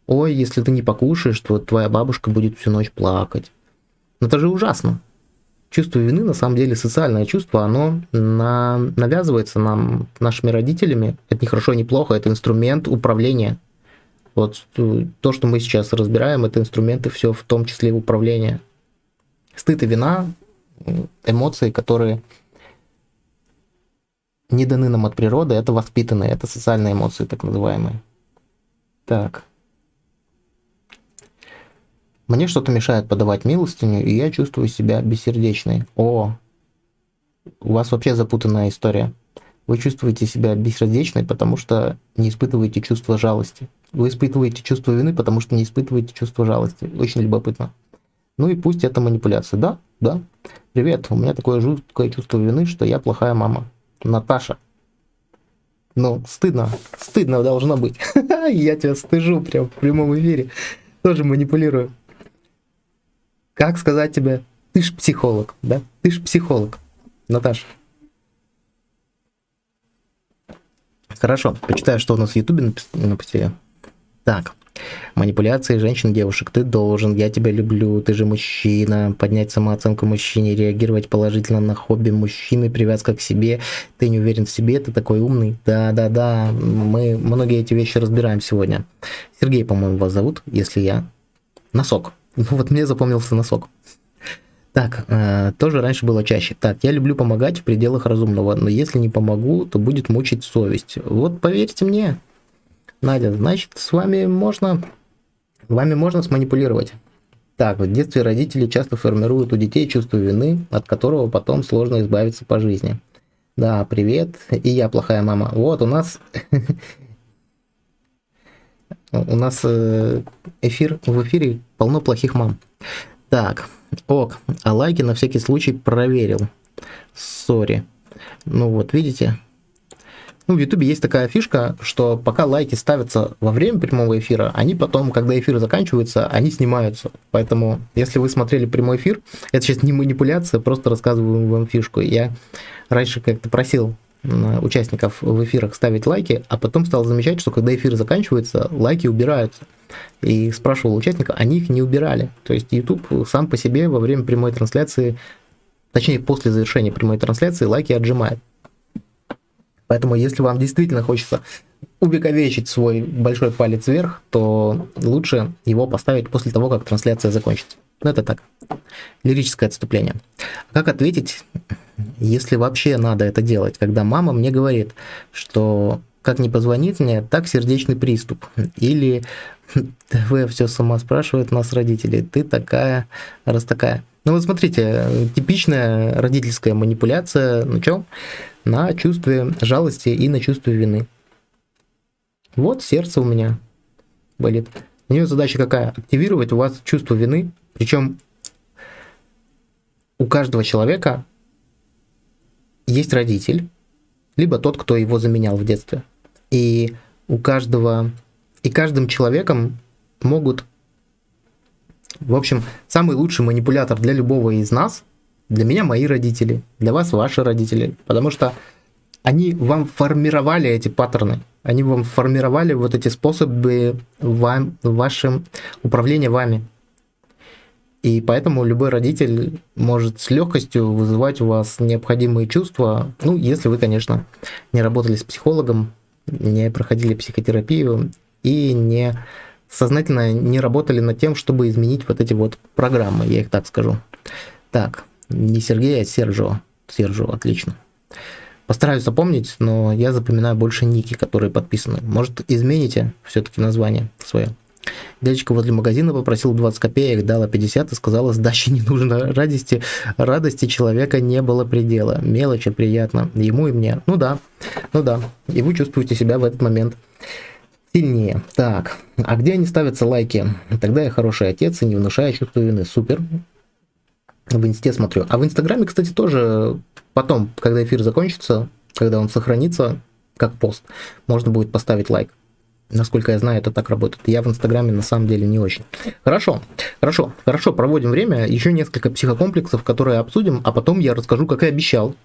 Ой, если ты не покушаешь, то твоя бабушка будет всю ночь плакать. Но это же ужасно. Чувство вины, на самом деле, социальное чувство, оно навязывается нам, нашими родителями. Это не хорошо, не плохо, это инструмент управления. Вот то, что мы сейчас разбираем, это инструменты все, в том числе управления. Стыд и вина, эмоции, которые не даны нам от природы, это воспитанные, это социальные эмоции, так называемые. Так. Мне что-то мешает подавать милостыню, и я чувствую себя бессердечной. О, у вас вообще запутанная история. Вы чувствуете себя бессердечной, потому что не испытываете чувство жалости. Вы испытываете чувство вины, потому что не испытываете чувство жалости. Очень любопытно. Ну и пусть это манипуляция. Да, да. Привет, у меня такое жуткое чувство вины, что я плохая мама. Наташа. Ну, стыдно должно быть. Я тебя стыжу прям в прямом эфире. Тоже манипулирую. Как сказать тебе, ты ж психолог, да? Ты ж психолог, Наташа. Хорошо, почитаю, что у нас в Ютубе написали. Так, манипуляции женщин, девушек. Ты должен, я тебя люблю, ты же мужчина. Поднять самооценку мужчине, реагировать положительно на хобби мужчины, привязка к себе. Ты не уверен в себе, ты такой умный. Да, мы многие эти вещи разбираем сегодня. Сергей, по-моему, вас зовут, если я... Носок. Ну вот мне запомнился носок. Так, тоже раньше было чаще. Так, я люблю помогать в пределах разумного, но если не помогу, то будет мучить совесть. Вот поверьте мне, Надя, значит, вами можно сманипулировать. Так, в детстве родители часто формируют у детей чувство вины, от которого потом сложно избавиться по жизни. Да, привет, и я плохая мама. Вот, у нас в эфире полно плохих мам. Так, ок, а лайки на всякий случай проверил. Сори. Ну вот, видите? Ну, в Ютубе есть такая фишка, что пока лайки ставятся во время прямого эфира, они потом, когда эфир заканчивается, они снимаются. Поэтому, если вы смотрели прямой эфир, это сейчас не манипуляция, просто рассказываю вам фишку. Я раньше как-то просил участников в эфирах ставить лайки, а потом стал замечать, что когда эфир заканчивается, лайки убираются. И спрашивал участника, они их не убирали. То есть YouTube сам по себе во время прямой трансляции, точнее после завершения прямой трансляции, лайки отжимает. Поэтому если вам действительно хочется увековечить свой большой палец вверх, то лучше его поставить после того, как трансляция закончится. Ну это так, лирическое отступление. Как ответить, если вообще надо это делать, когда мама мне говорит, что как не позвонит мне, так сердечный приступ. Или ТВ все сама спрашивает нас, родители, ты такая, раз такая. Ну вот смотрите, типичная родительская манипуляция на чем? На чувстве жалости и на чувстве вины. Вот сердце у меня болит. У нее задача какая? Активировать у вас чувство вины. Причем у каждого человека есть родитель, либо тот, кто его заменял в детстве. И каждым человеком могут... В общем, самый лучший манипулятор для любого из нас, для меня мои родители, для вас ваши родители, потому что они вам формировали эти паттерны, они вам формировали вот эти способы вашим управления вами. И поэтому любой родитель может с легкостью вызывать у вас необходимые чувства, ну, если вы, конечно, не работали с психологом, не проходили психотерапию и сознательно не работали над тем, чтобы изменить вот эти вот программы, я их так скажу. Так, не Сергей, а Серджио. Серджио, отлично. Постараюсь запомнить, но я запоминаю больше ники, которые подписаны. Может, измените все-таки название свое. Дядечка возле магазина попросил 20 копеек, дала 50 и сказала, сдачи не нужно. Радости человека не было предела. Мелочи приятно. Ему и мне. Ну да. И вы чувствуете себя в этот момент сильнее. Так, а где они ставятся лайки? Тогда я хороший отец и не внушаю чувство вины. Супер. В инсте смотрю. А в инстаграме, кстати, тоже потом, когда эфир закончится, когда он сохранится, как пост, можно будет поставить лайк. Насколько я знаю, это так работает. Я в инстаграме на самом деле не очень. Хорошо, проводим время. Еще несколько психокомплексов, которые обсудим, а потом я расскажу, как и обещал,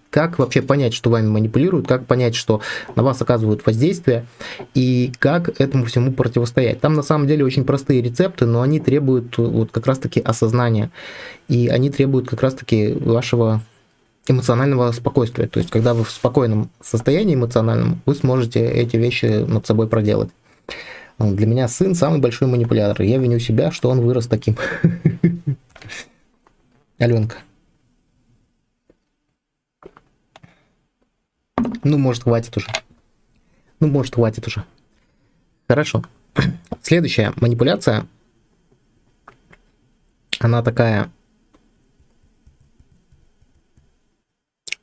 как вообще понять, что вами манипулируют, как понять, что на вас оказывают воздействие, и как этому всему противостоять. Там на самом деле очень простые рецепты, но они требуют вот как раз-таки осознания, и они требуют как раз-таки вашего эмоционального спокойствия. То есть, когда вы в спокойном состоянии эмоциональном, вы сможете эти вещи над собой проделать. Для меня сын самый большой манипулятор. Я виню себя, что он вырос таким. Аленка. Ну, может, хватит уже. Хорошо. Следующая манипуляция. Она такая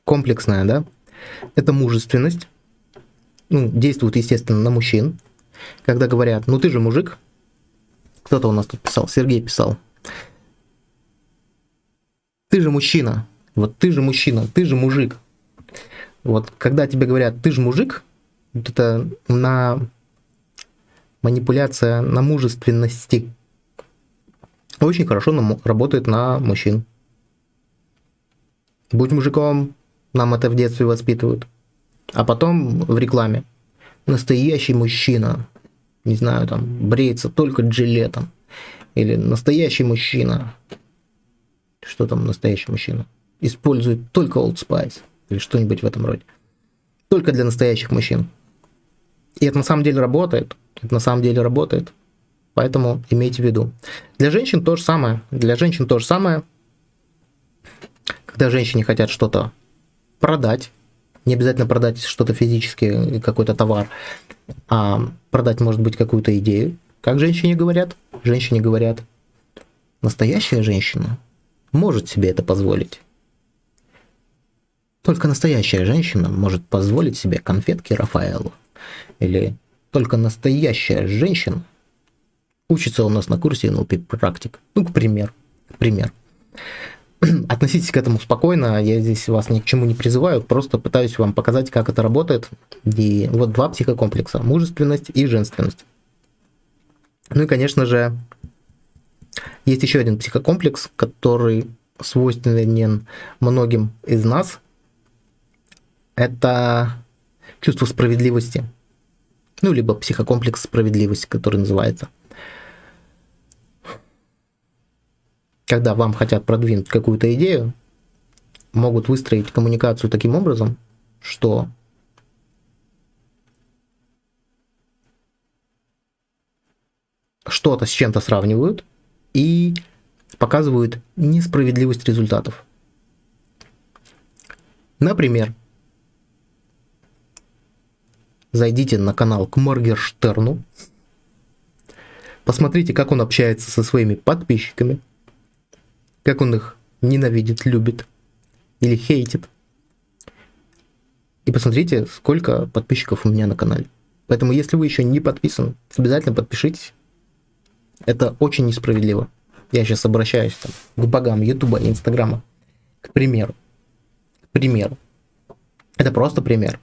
комплексная, да? Это мужественность. Ну, действует, естественно, на мужчин. Когда говорят, ну ты же мужик. Кто-то у нас тут писал, Сергей писал. Ты же мужчина. Вот ты же мужчина, ты же мужик. Вот когда тебе говорят, ты же мужик, вот это манипуляция на мужественности очень хорошо работает на мужчин. Будь мужиком, нам это в детстве воспитывают. А потом в рекламе. Настоящий мужчина, не знаю, там, бреется только джилетом. Или настоящий мужчина. Что там настоящий мужчина? Использует только Old Spice. Или что-нибудь в этом роде. Только для настоящих мужчин. И это на самом деле работает. Поэтому имейте в виду. Для женщин то же самое. Когда женщине хотят что-то продать, не обязательно продать что-то физически, какой-то товар, а продать, может быть, какую-то идею. Как женщине говорят? Женщине говорят, настоящая женщина может себе это позволить. Только настоящая женщина может позволить себе конфетки Рафаэлло. Или только настоящая женщина учится у нас на курсе NLP практик. Ну, к примеру. Относитесь к этому спокойно, я здесь вас ни к чему не призываю, просто пытаюсь вам показать, как это работает. И вот два психокомплекса, мужественность и женственность. Ну и, конечно же, есть еще один психокомплекс, который свойственен многим из нас. Это чувство справедливости. Ну, либо психокомплекс справедливости, который называется. Когда вам хотят продвинуть какую-то идею, могут выстроить коммуникацию таким образом, что что-то с чем-то сравнивают и показывают несправедливость результатов. Например, зайдите на канал к Моргенштерну, посмотрите, как он общается со своими подписчиками, как он их ненавидит, любит или хейтит. И посмотрите, сколько подписчиков у меня на канале. Поэтому, если вы еще не подписаны, обязательно подпишитесь. Это очень несправедливо. Я сейчас обращаюсь там, к богам Ютуба и Инстаграма. К примеру. К примеру. Это просто пример.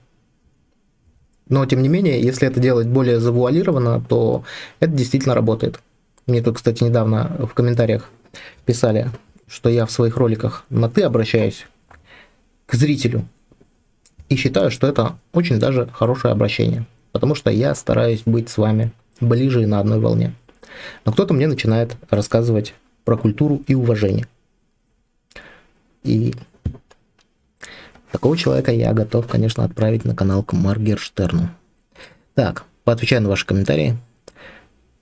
Но, тем не менее, если это делать более завуалированно, то это действительно работает. Мне тут, кстати, недавно в комментариях писали, что я в своих роликах на «ты» обращаюсь к зрителю. И считаю, что это очень даже хорошее обращение. Потому что я стараюсь быть с вами ближе и на одной волне. Но кто-то мне начинает рассказывать про культуру и уважение. И такого человека я готов, конечно, отправить на канал к Моргенштерну. Так, поотвечаю на ваши комментарии.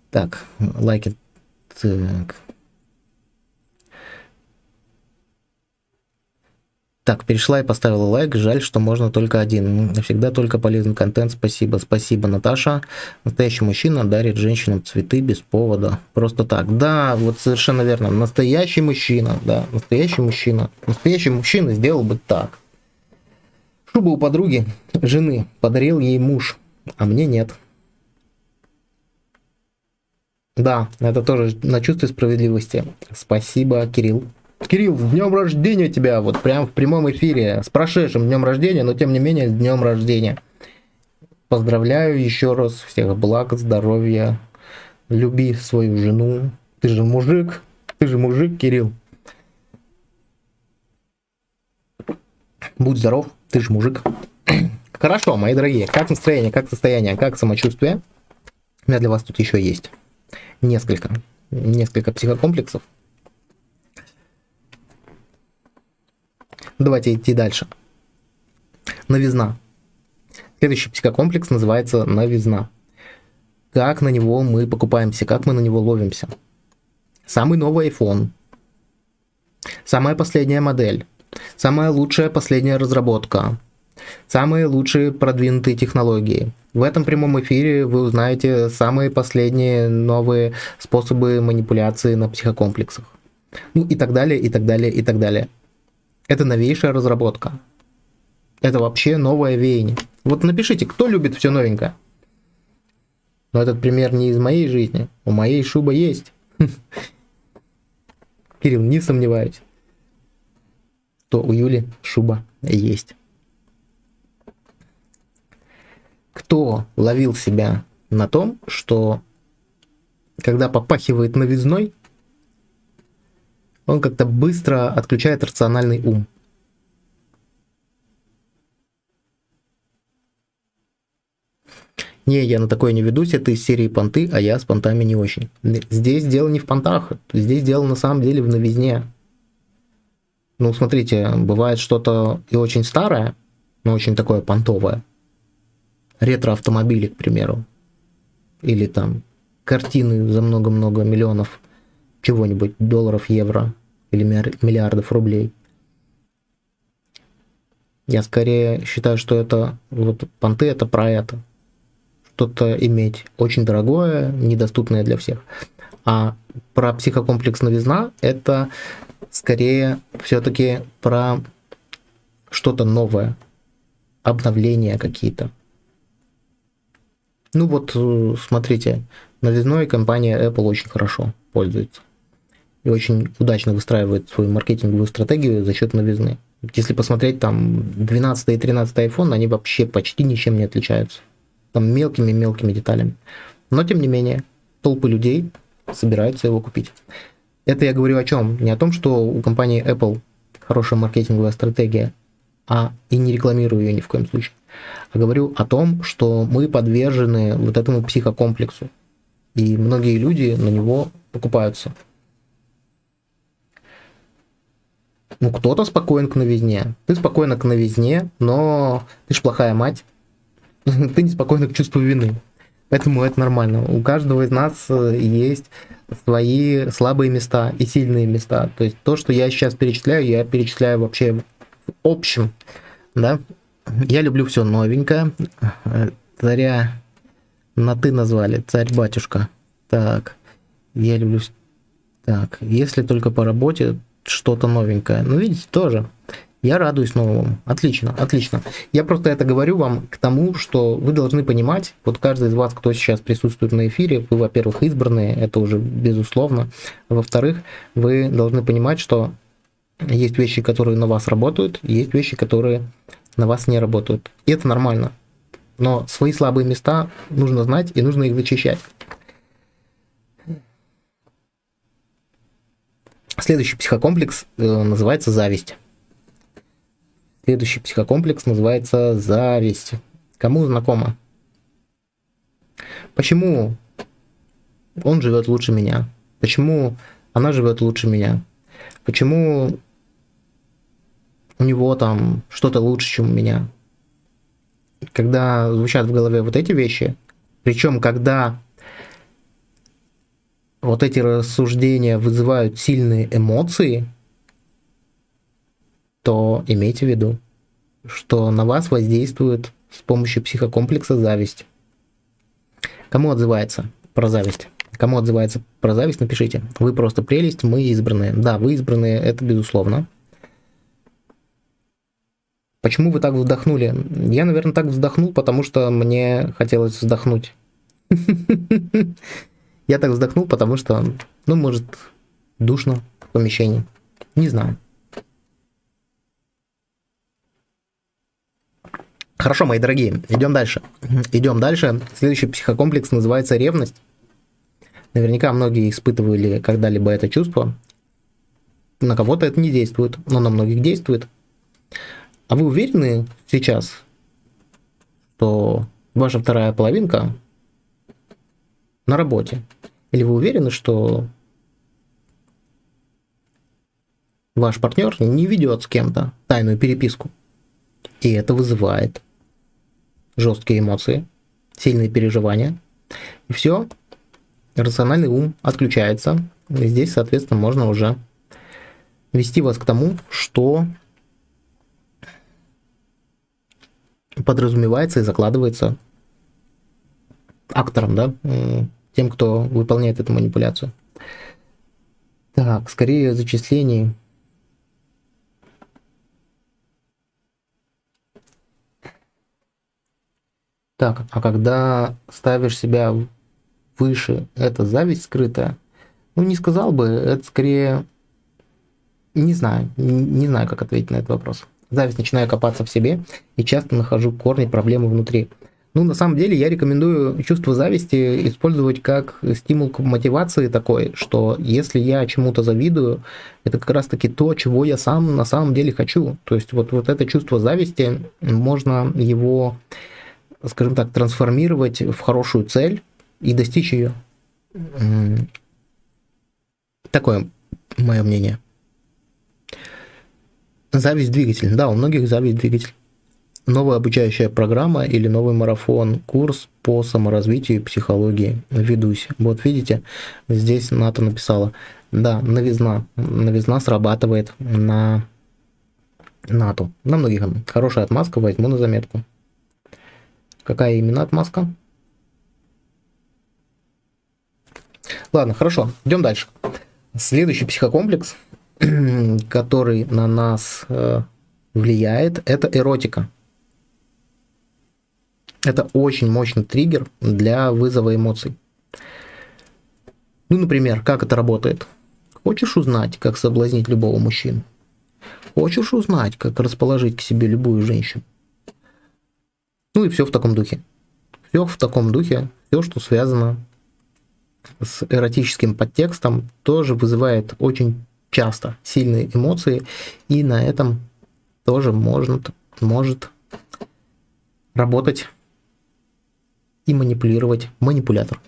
Так, лайки. Так, перешла и поставила лайк. Жаль, что можно только один. Всегда только полезный контент. Спасибо. Спасибо, Наташа. Настоящий мужчина дарит женщинам цветы без повода. Просто так. Да, вот совершенно верно. Настоящий мужчина. Да, настоящий мужчина. Настоящий мужчина сделал бы так. Шубу у подруги, жены, подарил ей муж, а мне нет. Да, это тоже на чувстве справедливости. Спасибо, Кирилл. Кирилл, с днем рождения тебя, вот прям в прямом эфире, с прошедшим днем рождения, но тем не менее с днем рождения. Поздравляю еще раз, всех благ, здоровья, люби свою жену. Ты же мужик, Кирилл. Будь здоров, ты же мужик. Хорошо, мои дорогие, как настроение, как состояние, как самочувствие? У меня для вас тут еще есть несколько психокомплексов. Давайте идти дальше. Новизна. Следующий психокомплекс называется новизна. Как на него мы покупаемся, как мы на него ловимся. Самый новый iPhone. Самая последняя модель. Самая лучшая последняя разработка. Самые лучшие продвинутые технологии. В этом прямом эфире вы узнаете самые последние новые способы манипуляции на психокомплексах. Ну и так далее, и так далее, и так далее. Это новейшая разработка. Это вообще новое веяние. Вот напишите, кто любит все новенькое. Но этот пример не из моей жизни. У моей шуба есть. Кирилл, не сомневаюсь, что у Юли шуба есть. Кто ловил себя на том, что когда попахивает новизной, он как-то быстро отключает рациональный ум. Не, я на такое не ведусь, это из серии понты, а я с понтами не очень. Здесь дело не в понтах, здесь дело на самом деле в новизне. Ну, смотрите, бывает что-то и очень старое, но очень такое понтовое. Ретро-автомобили, к примеру. Или там картины за много-много миллионов чего-нибудь, долларов, евро или миллиардов рублей. Я скорее считаю, что это вот понты это про это. Что-то иметь очень дорогое, недоступное для всех. А про психокомплекс новизна это скорее все-таки про что-то новое, обновления какие-то. Ну вот, смотрите, новизной компания Apple очень хорошо пользуется. И очень удачно выстраивает свою маркетинговую стратегию за счет новизны. Если посмотреть, там 12 и 13 iPhone, они вообще почти ничем не отличаются. Там мелкими-мелкими деталями. Но, тем не менее, толпы людей собираются его купить. Это я говорю о чем? Не о том, что у компании Apple хорошая маркетинговая стратегия, и не рекламирую ее ни в коем случае. А говорю о том, что мы подвержены вот этому психокомплексу. И многие люди на него покупаются. Ну, кто-то спокоен к новизне. Ты спокойна к новизне, но ты ж плохая мать. Ты не спокойна к чувству вины. Поэтому это нормально. У каждого из нас есть свои слабые места и сильные места. То есть то, что я сейчас перечисляю, я перечисляю вообще в общем. Да? Я люблю все новенькое. Царя на ты назвали. Царь-батюшка. Так. Я люблю... Так. Если только по работе, что-то новенькое. Ну, видите, тоже. Я радуюсь новому. Отлично, отлично. Я просто это говорю вам к тому, что вы должны понимать, вот каждый из вас, кто сейчас присутствует на эфире, вы, во-первых, избранные, это уже безусловно. Во-вторых, вы должны понимать, что есть вещи, которые на вас работают, есть вещи, которые на вас не работают. И это нормально. Но свои слабые места нужно знать и нужно их зачищать. Следующий психокомплекс называется зависть. Следующий психокомплекс называется зависть. Кому знакомо? Почему он живет лучше меня? Почему она живет лучше меня? Почему у него там что-то лучше, чем у меня? Когда звучат в голове вот эти вещи, причем когда вот эти рассуждения вызывают сильные эмоции, то имейте в виду, что на вас воздействует с помощью психокомплекса зависть. Кому отзывается про зависть? Кому отзывается про зависть, напишите. Вы просто прелесть, мы избранные. Да, вы избранные, это безусловно. Почему вы так вздохнули? Я, наверное, так вздохнул, потому что мне хотелось вздохнуть. Я так вздохнул, потому что, ну, может, душно в помещении. Не знаю. Хорошо, мои дорогие, идем дальше. Идем дальше. Следующий психокомплекс называется ревность. Наверняка многие испытывали когда-либо это чувство. На кого-то это не действует, но на многих действует. А вы уверены сейчас, что ваша вторая половинка на работе? Или вы уверены, что ваш партнер не ведет с кем-то тайную переписку? И это вызывает жесткие эмоции, сильные переживания. И все, рациональный ум отключается. И здесь, соответственно, можно уже вести вас к тому, что подразумевается и закладывается актором, да, тем, кто выполняет эту манипуляцию. Так, скорее зачислений. Так, а когда ставишь себя выше, это зависть скрытая? Ну, не сказал бы, это скорее... Не знаю, не знаю, как ответить на этот вопрос. Зависть начинаю копаться в себе и часто нахожу корни проблемы внутри. Ну, на самом деле, я рекомендую чувство зависти использовать как стимул к мотивации такой, что если я чему-то завидую, это как раз-таки то, чего я сам на самом деле хочу. То есть вот это чувство зависти, можно его, скажем так, трансформировать в хорошую цель и достичь ее. Такое мое мнение. Зависть двигатель. Да, у многих зависть двигатель. Новая обучающая программа или новый марафон, курс по саморазвитию и психологии. Ведусь. Вот видите, здесь Ната написала. Да, новизна. Новизна срабатывает на Нату. На многих. Хорошая отмазка, возьму на заметку. Какая именно отмазка? Ладно, хорошо, идем дальше. Следующий психокомплекс, который на нас влияет, это эротика. Это очень мощный триггер для вызова эмоций. Ну, например, как это работает? Хочешь узнать, как соблазнить любого мужчину? Хочешь узнать, как расположить к себе любую женщину? Ну и все в таком духе. Все в таком духе, все, что связано с эротическим подтекстом, тоже вызывает очень часто сильные эмоции, и на этом тоже может работать и манипулировать манипулятор.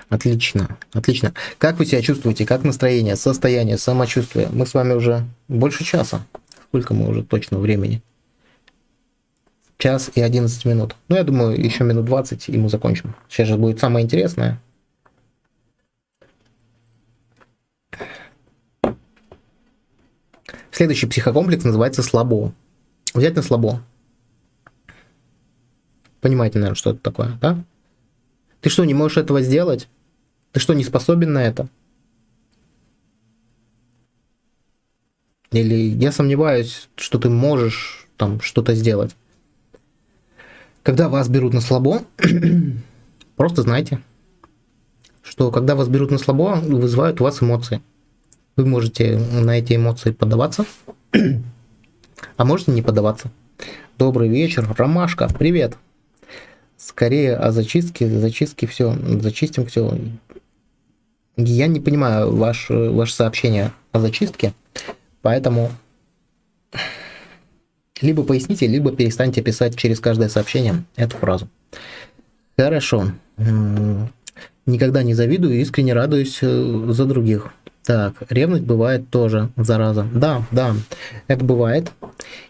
Отлично, отлично. Как вы себя чувствуете? Как настроение, состояние, самочувствие? Мы с вами уже больше часа. Сколько мы уже точно времени? Час и 11 минут. Ну, я думаю, еще минут 20, и мы закончим. Сейчас же будет самое интересное. Следующий психокомплекс называется слабо. Взять на слабо. Понимаете, наверное, что это такое, да? Ты что, не можешь этого сделать? Ты что, не способен на это? Или я сомневаюсь, что ты можешь там что-то сделать. Когда вас берут на слабо, просто знайте, что когда вас берут на слабо, вызывают у вас эмоции. Вы можете на эти эмоции поддаваться, а можете не поддаваться. Добрый вечер, Ромашка, привет. Скорее о зачистке, все, зачистим все. Я не понимаю ваше сообщение о зачистке, поэтому либо поясните, либо перестаньте писать через каждое сообщение эту фразу. Хорошо. Никогда не завидую, искренне радуюсь за других. Так, ревность бывает тоже, зараза. Да, это бывает.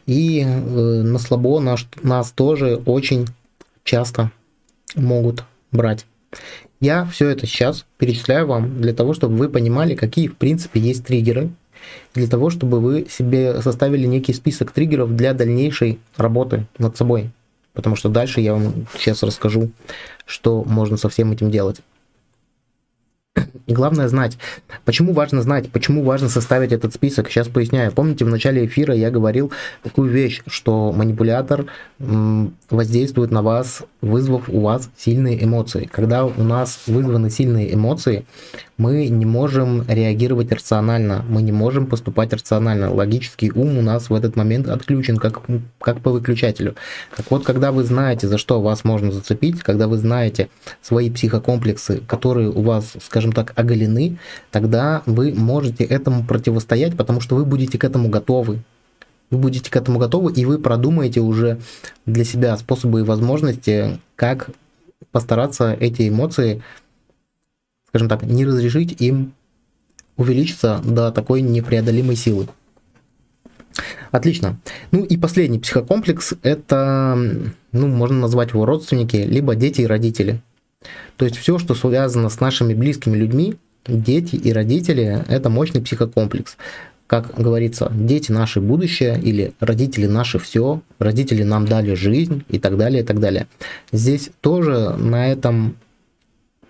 И на слабо нас тоже очень часто могут брать. Я все это сейчас перечисляю вам для того, чтобы вы понимали, какие в принципе есть триггеры, для того, чтобы вы себе составили некий список триггеров для дальнейшей работы над собой. Потому что дальше я вам сейчас расскажу, что можно со всем этим делать. И главное знать, почему важно составить этот список. Сейчас поясняю. Помните, в начале эфира я говорил такую вещь, что манипулятор воздействует на вас, вызвав у вас сильные эмоции. Когда у нас вызваны сильные эмоции, мы не можем реагировать рационально, мы не можем поступать рационально. Логический ум у нас в этот момент отключен, как по выключателю. Так вот, когда вы знаете, за что вас можно зацепить, когда вы знаете свои психокомплексы, которые у вас, скажем так, оголены, тогда вы можете этому противостоять, потому что вы будете к этому готовы. Вы будете к этому готовы, и вы продумаете уже для себя способы и возможности, как постараться эти эмоции, скажем так, не разрешить им увеличиться до такой непреодолимой силы. Отлично. Ну и последний психокомплекс, это, можно назвать его родственники, либо дети и родители. То есть все, что связано с нашими близкими людьми, дети и родители, это мощный психокомплекс. Как говорится, дети наше будущее или родители наше все, родители нам дали жизнь и так далее, и так далее. Здесь тоже на этом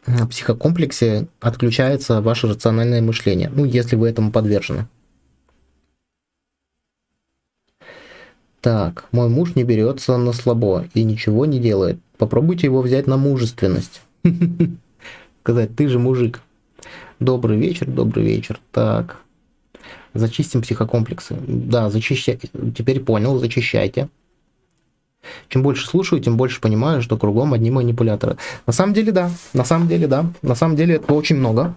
психокомплексе отключается ваше рациональное мышление, если вы этому подвержены. Так, мой муж не берется на слабо и ничего не делает. Попробуйте его взять на мужественность. Сказать, ты же мужик. Добрый вечер. Так, зачистим психокомплексы. Да, зачищайте. Теперь понял, зачищайте. Чем больше слушаю, тем больше понимаю, что кругом одни манипуляторы. На самом деле, да. На самом деле, это очень много.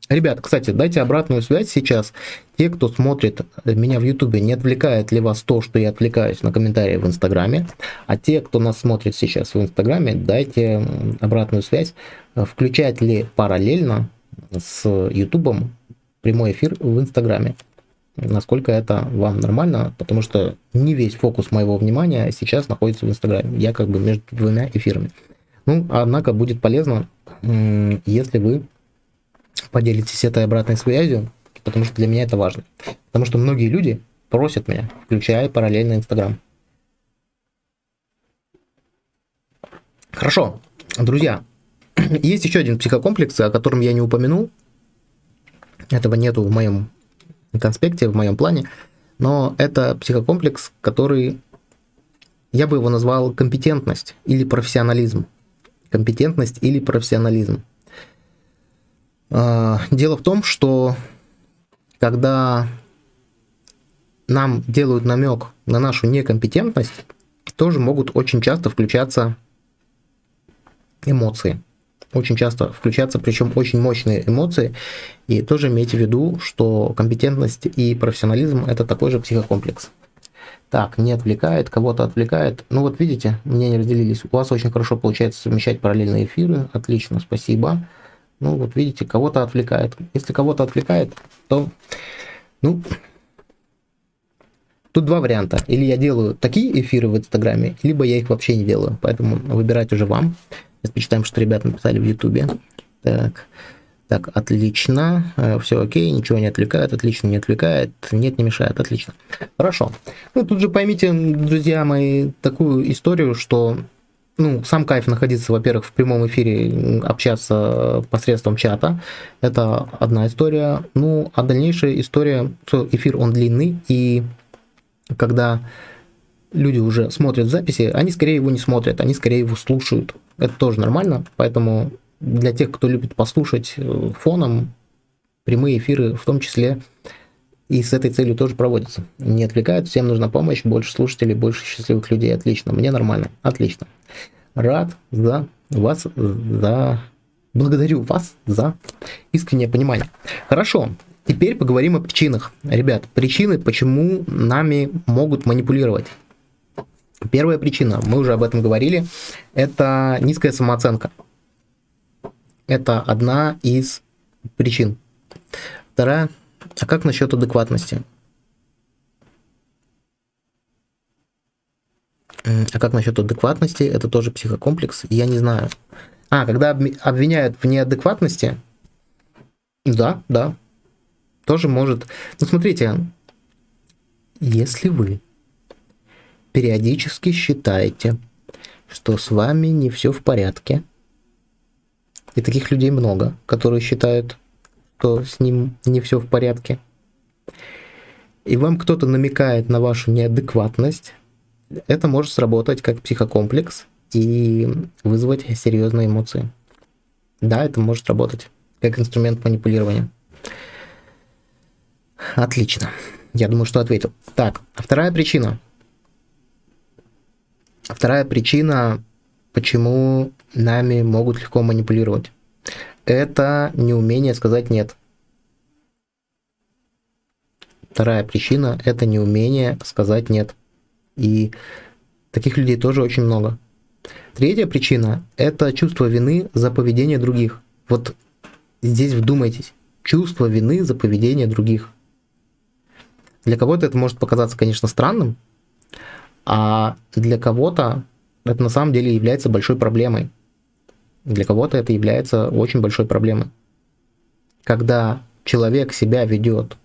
Ребят, кстати, дайте обратную связь сейчас. Те, кто смотрит меня в Ютубе, не отвлекает ли вас то, что я отвлекаюсь на комментарии в Инстаграме? А те, кто нас смотрит сейчас в Инстаграме, дайте обратную связь. Включать ли параллельно с Ютубом прямой эфир в Инстаграме? Насколько это вам нормально? Потому что не весь фокус моего внимания сейчас находится в Инстаграме. Я как бы между двумя эфирами. Однако будет полезно, если вы поделитесь этой обратной связью, потому что для меня это важно. Потому что многие люди просят меня, включая параллельно Инстаграм. Хорошо, друзья, есть еще один психокомплекс, о котором я не упомянул. Этого нету в моем конспекте, в моем плане. Но это психокомплекс, который, я бы его назвал компетентность или профессионализм. Компетентность или профессионализм. Дело в том, что когда нам делают намек на нашу некомпетентность, тоже могут очень часто включаться эмоции. Очень часто включаться, причем очень мощные эмоции. И тоже имейте в виду, что компетентность и профессионализм – это такой же психокомплекс. Так, не отвлекает, кого-то отвлекает. Вот видите, мнения разделились. У вас очень хорошо получается совмещать параллельные эфиры. Отлично, спасибо. Видите, кого-то отвлекает. Если кого-то отвлекает, то, тут два варианта. Или я делаю такие эфиры в Инстаграме, либо я их вообще не делаю. Поэтому выбирать уже вам. Сейчас почитаем, что ребята написали в Ютубе. Так, отлично. Все окей, ничего не отвлекает. Отлично, не отвлекает. Нет, не мешает. Отлично. Хорошо. Тут же поймите, друзья мои, такую историю, что ну, сам кайф находиться, во-первых, в прямом эфире, общаться посредством чата. Это одна история. Ну, а дальнейшая история, что эфир, он длинный, и когда люди уже смотрят записи, они скорее его не смотрят, они скорее его слушают. Это тоже нормально, поэтому для тех, кто любит послушать фоном, прямые эфиры в том числе и с этой целью тоже проводятся. Не отвлекают, всем нужна помощь, больше слушателей, больше счастливых людей. Отлично, мне нормально, отлично. Рад за вас, благодарю вас за искреннее понимание. Хорошо, теперь поговорим о причинах. Ребят, причины, почему нами могут манипулировать. Первая причина, мы уже об этом говорили, это низкая самооценка. Это одна из причин. Вторая, а как насчет адекватности? А как насчет адекватности? Это тоже психокомплекс? Я не знаю. Когда обвиняют в неадекватности, да, тоже может. Ну, смотрите, если вы периодически считаете, что с вами не все в порядке, и таких людей много, которые считают, что с ним не все в порядке, и вам кто-то намекает на вашу неадекватность, это может сработать как психокомплекс и вызвать серьезные эмоции. Да, это может работать как инструмент манипулирования. Отлично. Я думаю, что ответил. Так, вторая причина. Вторая причина, почему нами могут легко манипулировать, это неумение сказать «нет». Вторая причина – это неумение сказать «нет». И таких людей тоже очень много. Третья причина – это чувство вины за поведение других. Вот здесь вдумайтесь. Чувство вины за поведение других. Для кого-то это может показаться, конечно, странным, а для кого-то это на самом деле является большой проблемой. Для кого-то это является очень большой проблемой. Когда человек себя ведет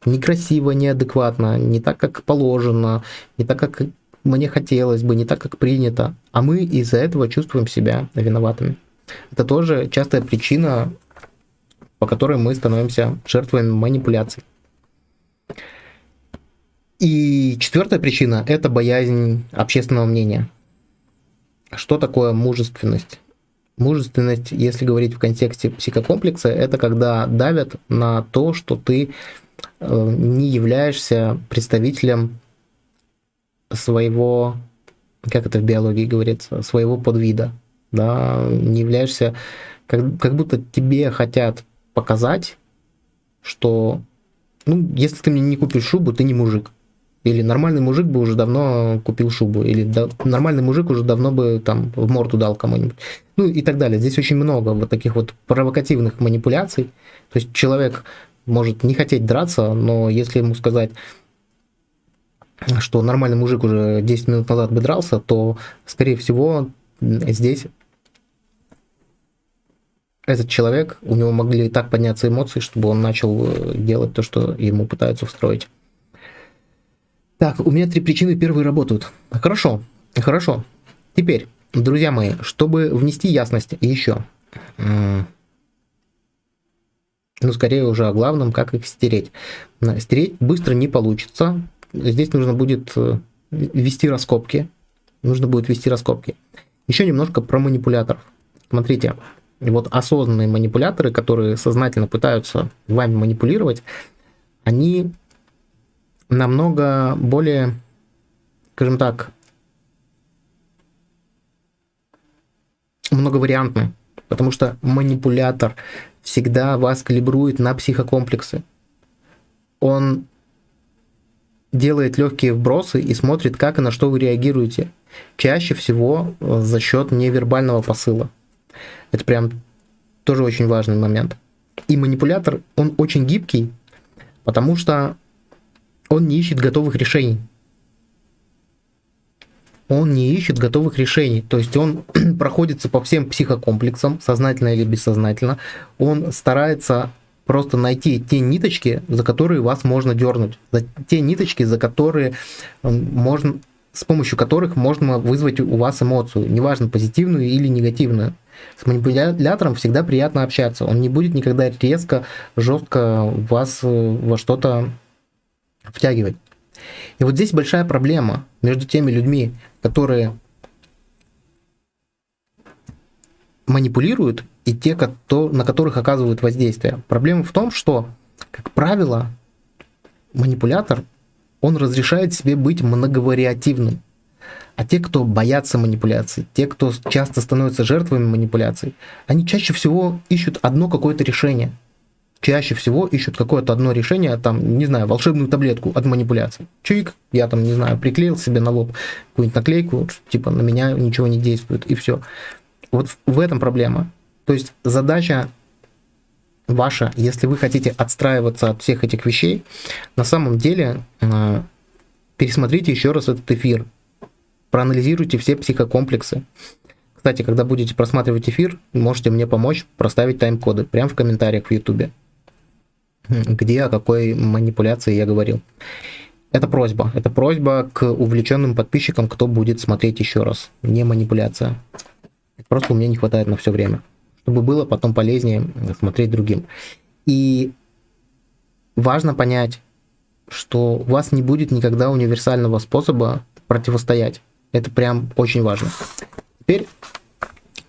некрасиво, неадекватно, не так, как положено, не так, как мне хотелось бы, не так, как принято, а мы из-за этого чувствуем себя виноватыми. Это тоже частая причина, по которой мы становимся жертвами манипуляций. И четвертая причина – это боязнь общественного мнения. Что такое мужественность? Мужественность, если говорить в контексте психокомплекса, это когда давят на то, что ты не являешься представителем своего, как это в биологии говорится, своего подвида. Да? Не являешься, как будто тебе хотят показать, что если ты мне не купишь шубу, ты не мужик. Или нормальный мужик бы уже давно купил шубу, или нормальный мужик уже давно бы там в морду дал кому-нибудь. И так далее. Здесь очень много вот таких вот провокативных манипуляций. То есть человек может не хотеть драться, но если ему сказать, что нормальный мужик уже 10 минут назад бы дрался, то, скорее всего, здесь этот человек, у него могли так подняться эмоции, чтобы он начал делать то, что ему пытаются встроить. Так, у меня 3 причины первые работают. Хорошо. Теперь, друзья мои, чтобы внести ясность еще, скорее уже о главном, как их стереть. Стереть быстро не получится. Здесь нужно будет вести раскопки. Еще немножко про манипуляторов. Смотрите, вот осознанные манипуляторы, которые сознательно пытаются вами манипулировать, они намного более, скажем так, многовариантны, потому что манипулятор всегда вас калибрует на психокомплексы. Он делает легкие вбросы и смотрит, как и на что вы реагируете. Чаще всего за счет невербального посыла. Это прям тоже очень важный момент. И манипулятор, он очень гибкий, потому что он не ищет готовых решений. То есть он проходится по всем психокомплексам, сознательно или бессознательно. Он старается просто найти те ниточки, за которые вас можно дернуть. Те ниточки, за которые можно с помощью которых можно вызвать у вас эмоцию, неважно, позитивную или негативную. С манипулятором всегда приятно общаться. Он не будет никогда резко, жестко вас во что-то втягивать. И вот здесь большая проблема между теми людьми, которые манипулируют, и те, на которых оказывают воздействие. Проблема в том, что, как правило, манипулятор, он разрешает себе быть многовариативным. А те, кто боятся манипуляций, те, кто часто становятся жертвами манипуляций, они чаще всего ищут одно какое-то решение. Чаще всего ищут какое-то одно решение, там, не знаю, волшебную таблетку от манипуляций. Чик, я там, не знаю, приклеил себе на лоб какую-нибудь наклейку, типа на меня ничего не действует, и все. Вот в этом проблема. То есть задача ваша, если вы хотите отстраиваться от всех этих вещей, на самом деле пересмотрите еще раз этот эфир, проанализируйте все психокомплексы. Кстати, когда будете просматривать эфир, можете мне помочь проставить тайм-коды прямо в комментариях в YouTube, где о какой манипуляции я говорил. Это просьба к увлеченным подписчикам, кто будет смотреть еще раз. Не манипуляция. Просто у меня не хватает на все время, чтобы было потом полезнее смотреть другим. И важно понять, что у вас не будет никогда универсального способа противостоять. Это прям очень важно. Теперь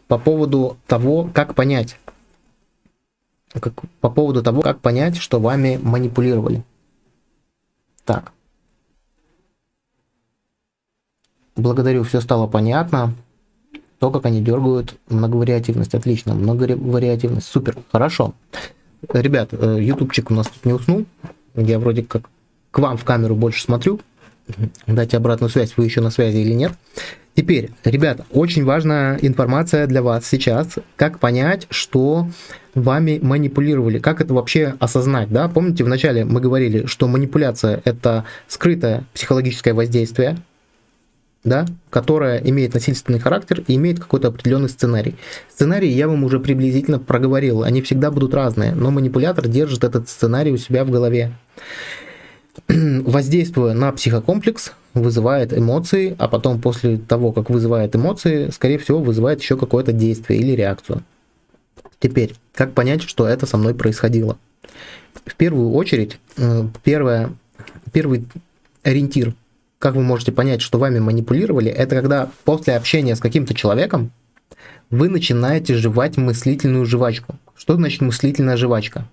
по поводу того, как понять, что вами манипулировали. Так. Благодарю, все стало понятно. То, как они дергают многовариативность. Отлично, многовариативность. Супер, хорошо. Ребят, ютубчик у нас тут не уснул. Я вроде как к вам в камеру больше смотрю. Дайте обратную связь, вы еще на связи или нет. Теперь, ребята, очень важная информация для вас сейчас. Как понять, что вами манипулировали? Как это вообще осознать? Да? Помните, вначале мы говорили, что манипуляция – это скрытое психологическое воздействие, да, которая имеет насильственный характер и имеет какой-то определенный сценарий. Сценарий я вам уже приблизительно проговорил, они всегда будут разные, но манипулятор держит этот сценарий у себя в голове. Воздействуя на психокомплекс, вызывает эмоции, а потом после того, как вызывает эмоции, скорее всего, вызывает еще какое-то действие или реакцию. Теперь, как понять, что это со мной происходило? В первую очередь, первый ориентир, как вы можете понять, что вами манипулировали, это когда после общения с каким-то человеком вы начинаете жевать мыслительную жвачку. Что значит мыслительная жвачка?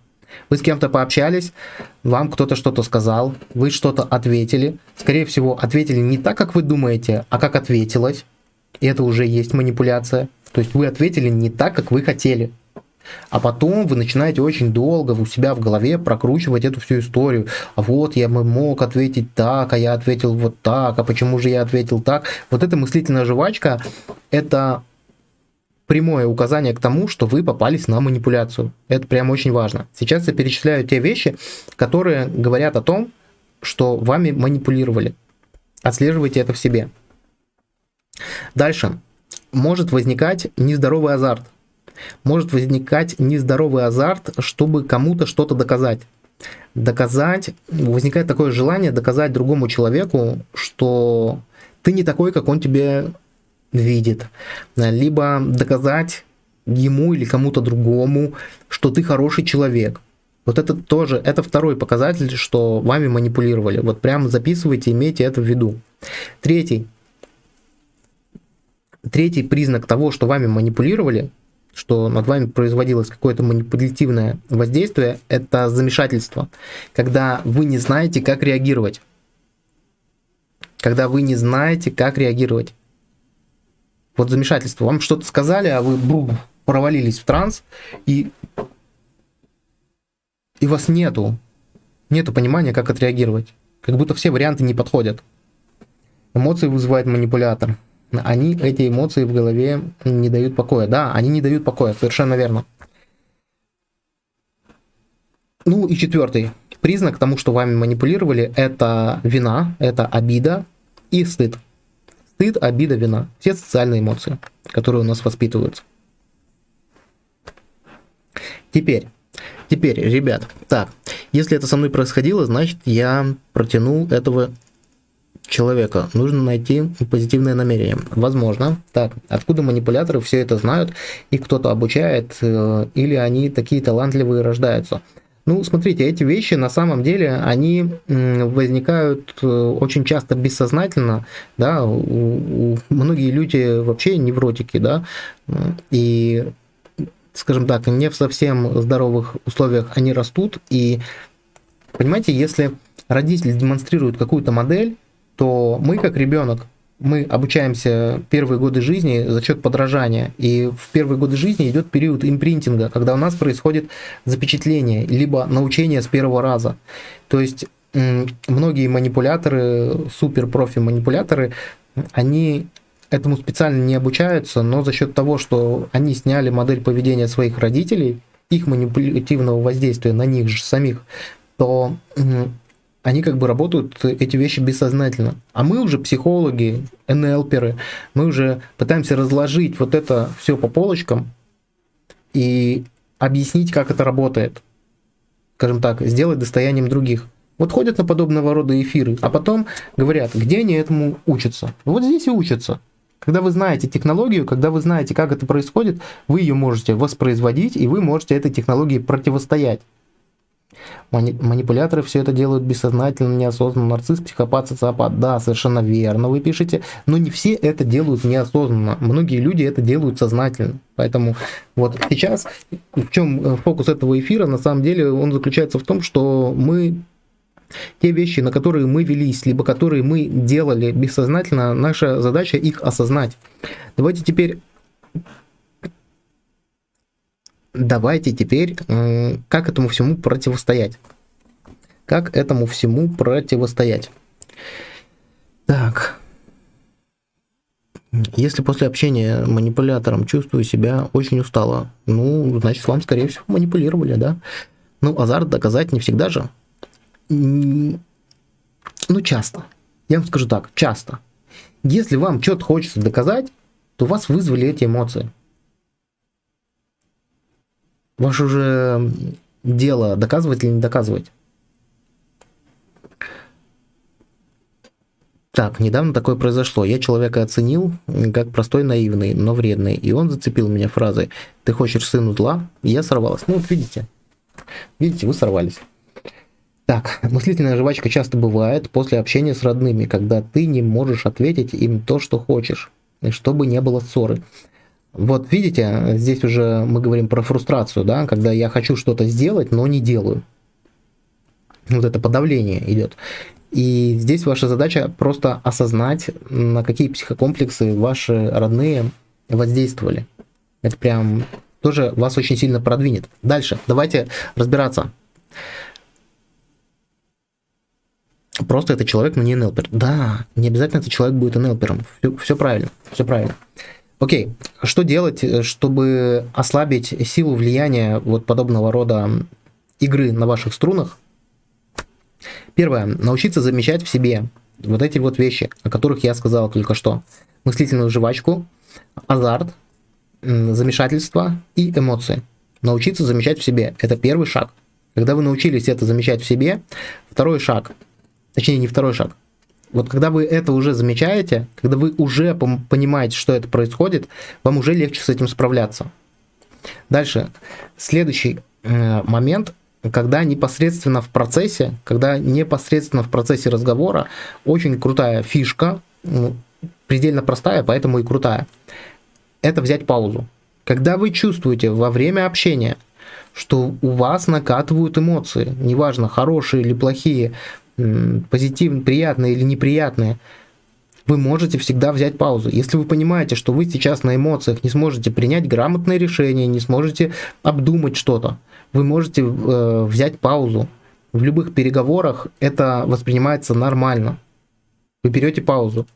Вы с кем-то пообщались, вам кто-то что-то сказал, вы что-то ответили. Скорее всего, ответили не так, как вы думаете, а как ответилось. И это уже есть манипуляция. То есть вы ответили не так, как вы хотели. А потом вы начинаете очень долго у себя в голове прокручивать эту всю историю. А вот я мог ответить так, а я ответил вот так, а почему же я ответил так? Вот эта мыслительная жвачка – это прямое указание к тому, что вы попались на манипуляцию. Это прям очень важно. Сейчас я перечисляю те вещи, которые говорят о том, что вами манипулировали. Отслеживайте это в себе. Дальше. Может возникать нездоровый азарт. Чтобы кому-то что-то доказать. Возникает такое желание доказать другому человеку, что ты не такой, как он тебе видит. Либо доказать ему или кому-то другому, что ты хороший человек. Вот это тоже, это второй показатель, что вами манипулировали. Вот прям записывайте, имейте это в виду. Третий признак того, что вами манипулировали, что над вами производилось какое-то манипулятивное воздействие, это замешательство. Когда вы не знаете, как реагировать. Вот замешательство. Вам что-то сказали, а вы провалились в транс, и у вас нету понимания, как отреагировать. Как будто все варианты не подходят. Эмоции вызывает манипулятор. Эти эмоции в голове не дают покоя. Да, они не дают покоя, совершенно верно. Ну и четвертый признак тому, что вами манипулировали, это вина, это обида и стыд. Стыд, обида, вина. Все социальные эмоции, которые у нас воспитываются. Теперь, ребят, так, если это со мной происходило, значит, я протянул этого человека. Нужно найти позитивное намерение. Возможно. Так, откуда манипуляторы все это знают? Их кто-то обучает, или они такие талантливые рождаются? Ну, смотрите, эти вещи на самом деле, они возникают очень часто бессознательно, да, многие люди вообще невротики, да, и, скажем так, не в совсем здоровых условиях они растут, и, понимаете, если родитель демонстрирует какую-то модель, то мы, как ребенок, мы обучаемся первые годы жизни за счет подражания. И в первые годы жизни идет период импринтинга, когда у нас происходит запечатление, либо научение с первого раза. То есть многие манипуляторы, супер-профи-манипуляторы, они этому специально не обучаются, но за счет того, что они сняли модель поведения своих родителей, их манипулятивного воздействия на них же самих, то они как бы работают эти вещи бессознательно. А мы уже психологи, НЛперы, мы уже пытаемся разложить вот это все по полочкам и объяснить, как это работает. Скажем так, сделать достоянием других. Вот ходят на подобного рода эфиры, а потом говорят, где они этому учатся. Вот здесь и учатся. Когда вы знаете технологию, когда вы знаете, как это происходит, вы ее можете воспроизводить, и вы можете этой технологии противостоять. Манипуляторы все это делают бессознательно, неосознанно. Нарцисс, психопат, социопат. Да, совершенно верно, вы пишете. Но не все это делают неосознанно. Многие люди это делают сознательно. Поэтому вот сейчас, в чем фокус этого эфира, на самом деле, он заключается в том, что мы те вещи, на которые мы велись, либо которые мы делали бессознательно, наша задача их осознать. Давайте теперь, как этому всему противостоять? Как этому всему противостоять? Так. Если после общения с манипулятором чувствую себя очень устало, ну, значит, вам, скорее всего, манипулировали, да? Ну, азарт доказать не всегда же. Ну, часто. Я вам скажу так, часто. Если вам что-то хочется доказать, то вас вызвали эти эмоции. Ваше уже дело доказывать или не доказывать. Так, недавно такое произошло. Я человека оценил как простой, наивный, но вредный. И он зацепил меня фразой «Ты хочешь сыну зла?» И я сорвалась. Ну вот видите. Видите, вы сорвались. Так, мыслительная жвачка часто бывает после общения с родными, когда ты не можешь ответить им то, что хочешь, чтобы не было ссоры. Вот видите, здесь уже мы говорим про фрустрацию, да, когда я хочу что-то сделать, но не делаю. Вот это подавление идет. И здесь ваша задача просто осознать, на какие психокомплексы ваши родные воздействовали. Это прям тоже вас очень сильно продвинет. Дальше, давайте разбираться. Просто это человек, но не НЛПер. Да, не обязательно этот человек будет НЛПером. Все правильно, все правильно. Окей, что делать, чтобы ослабить силу влияния вот подобного рода игры на ваших струнах? Первое. Научиться замечать в себе вот эти вот вещи, о которых я сказал только что. Мыслительную жвачку, азарт, замешательство и эмоции. Научиться замечать в себе. Это первый шаг. Когда вы научились это замечать в себе, второй шаг, точнее не второй шаг, вот когда вы это уже замечаете, когда вы уже понимаете, что это происходит, вам уже легче с этим справляться. Дальше, следующий момент, когда непосредственно в процессе разговора, очень крутая фишка, предельно простая, поэтому и крутая, это взять паузу. Когда вы чувствуете во время общения, что у вас накатывают эмоции, неважно, хорошие или плохие, позитивные, приятные или неприятные, вы можете всегда взять паузу. Если вы понимаете, что вы сейчас на эмоциях не сможете принять грамотное решение, не сможете обдумать что-то, вы можете взять паузу. В любых переговорах это воспринимается нормально. Вы берете паузу.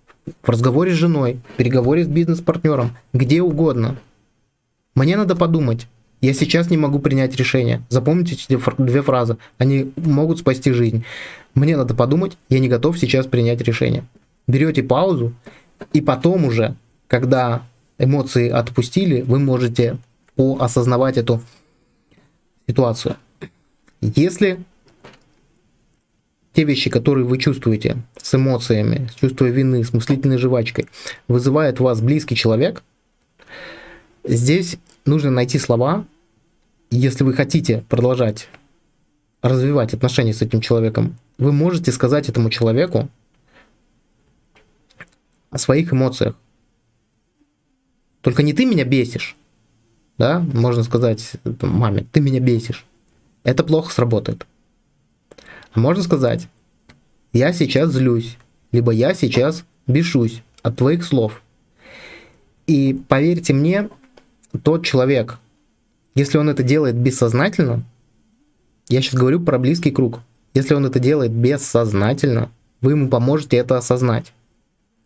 В разговоре с женой, в переговоре с бизнес-партнером, где угодно. Мне надо подумать. Я сейчас не могу принять решение. Запомните эти две фразы. Они могут спасти жизнь. Мне надо подумать, я не готов сейчас принять решение. Берете паузу, и потом уже, когда эмоции отпустили, вы можете осознавать эту ситуацию. Если те вещи, которые вы чувствуете с эмоциями, с чувством вины, с мыслительной жвачкой, вызывает у вас близкий человек, здесь нужно найти слова, если вы хотите продолжать развивать отношения с этим человеком, вы можете сказать этому человеку о своих эмоциях. Только не ты меня бесишь, да, можно сказать маме, ты меня бесишь. Это плохо сработает. А можно сказать, я сейчас злюсь, либо я сейчас бешусь от твоих слов. И поверьте мне, тот человек, если он это делает бессознательно, я сейчас говорю про близкий круг, если он это делает бессознательно, вы ему поможете это осознать.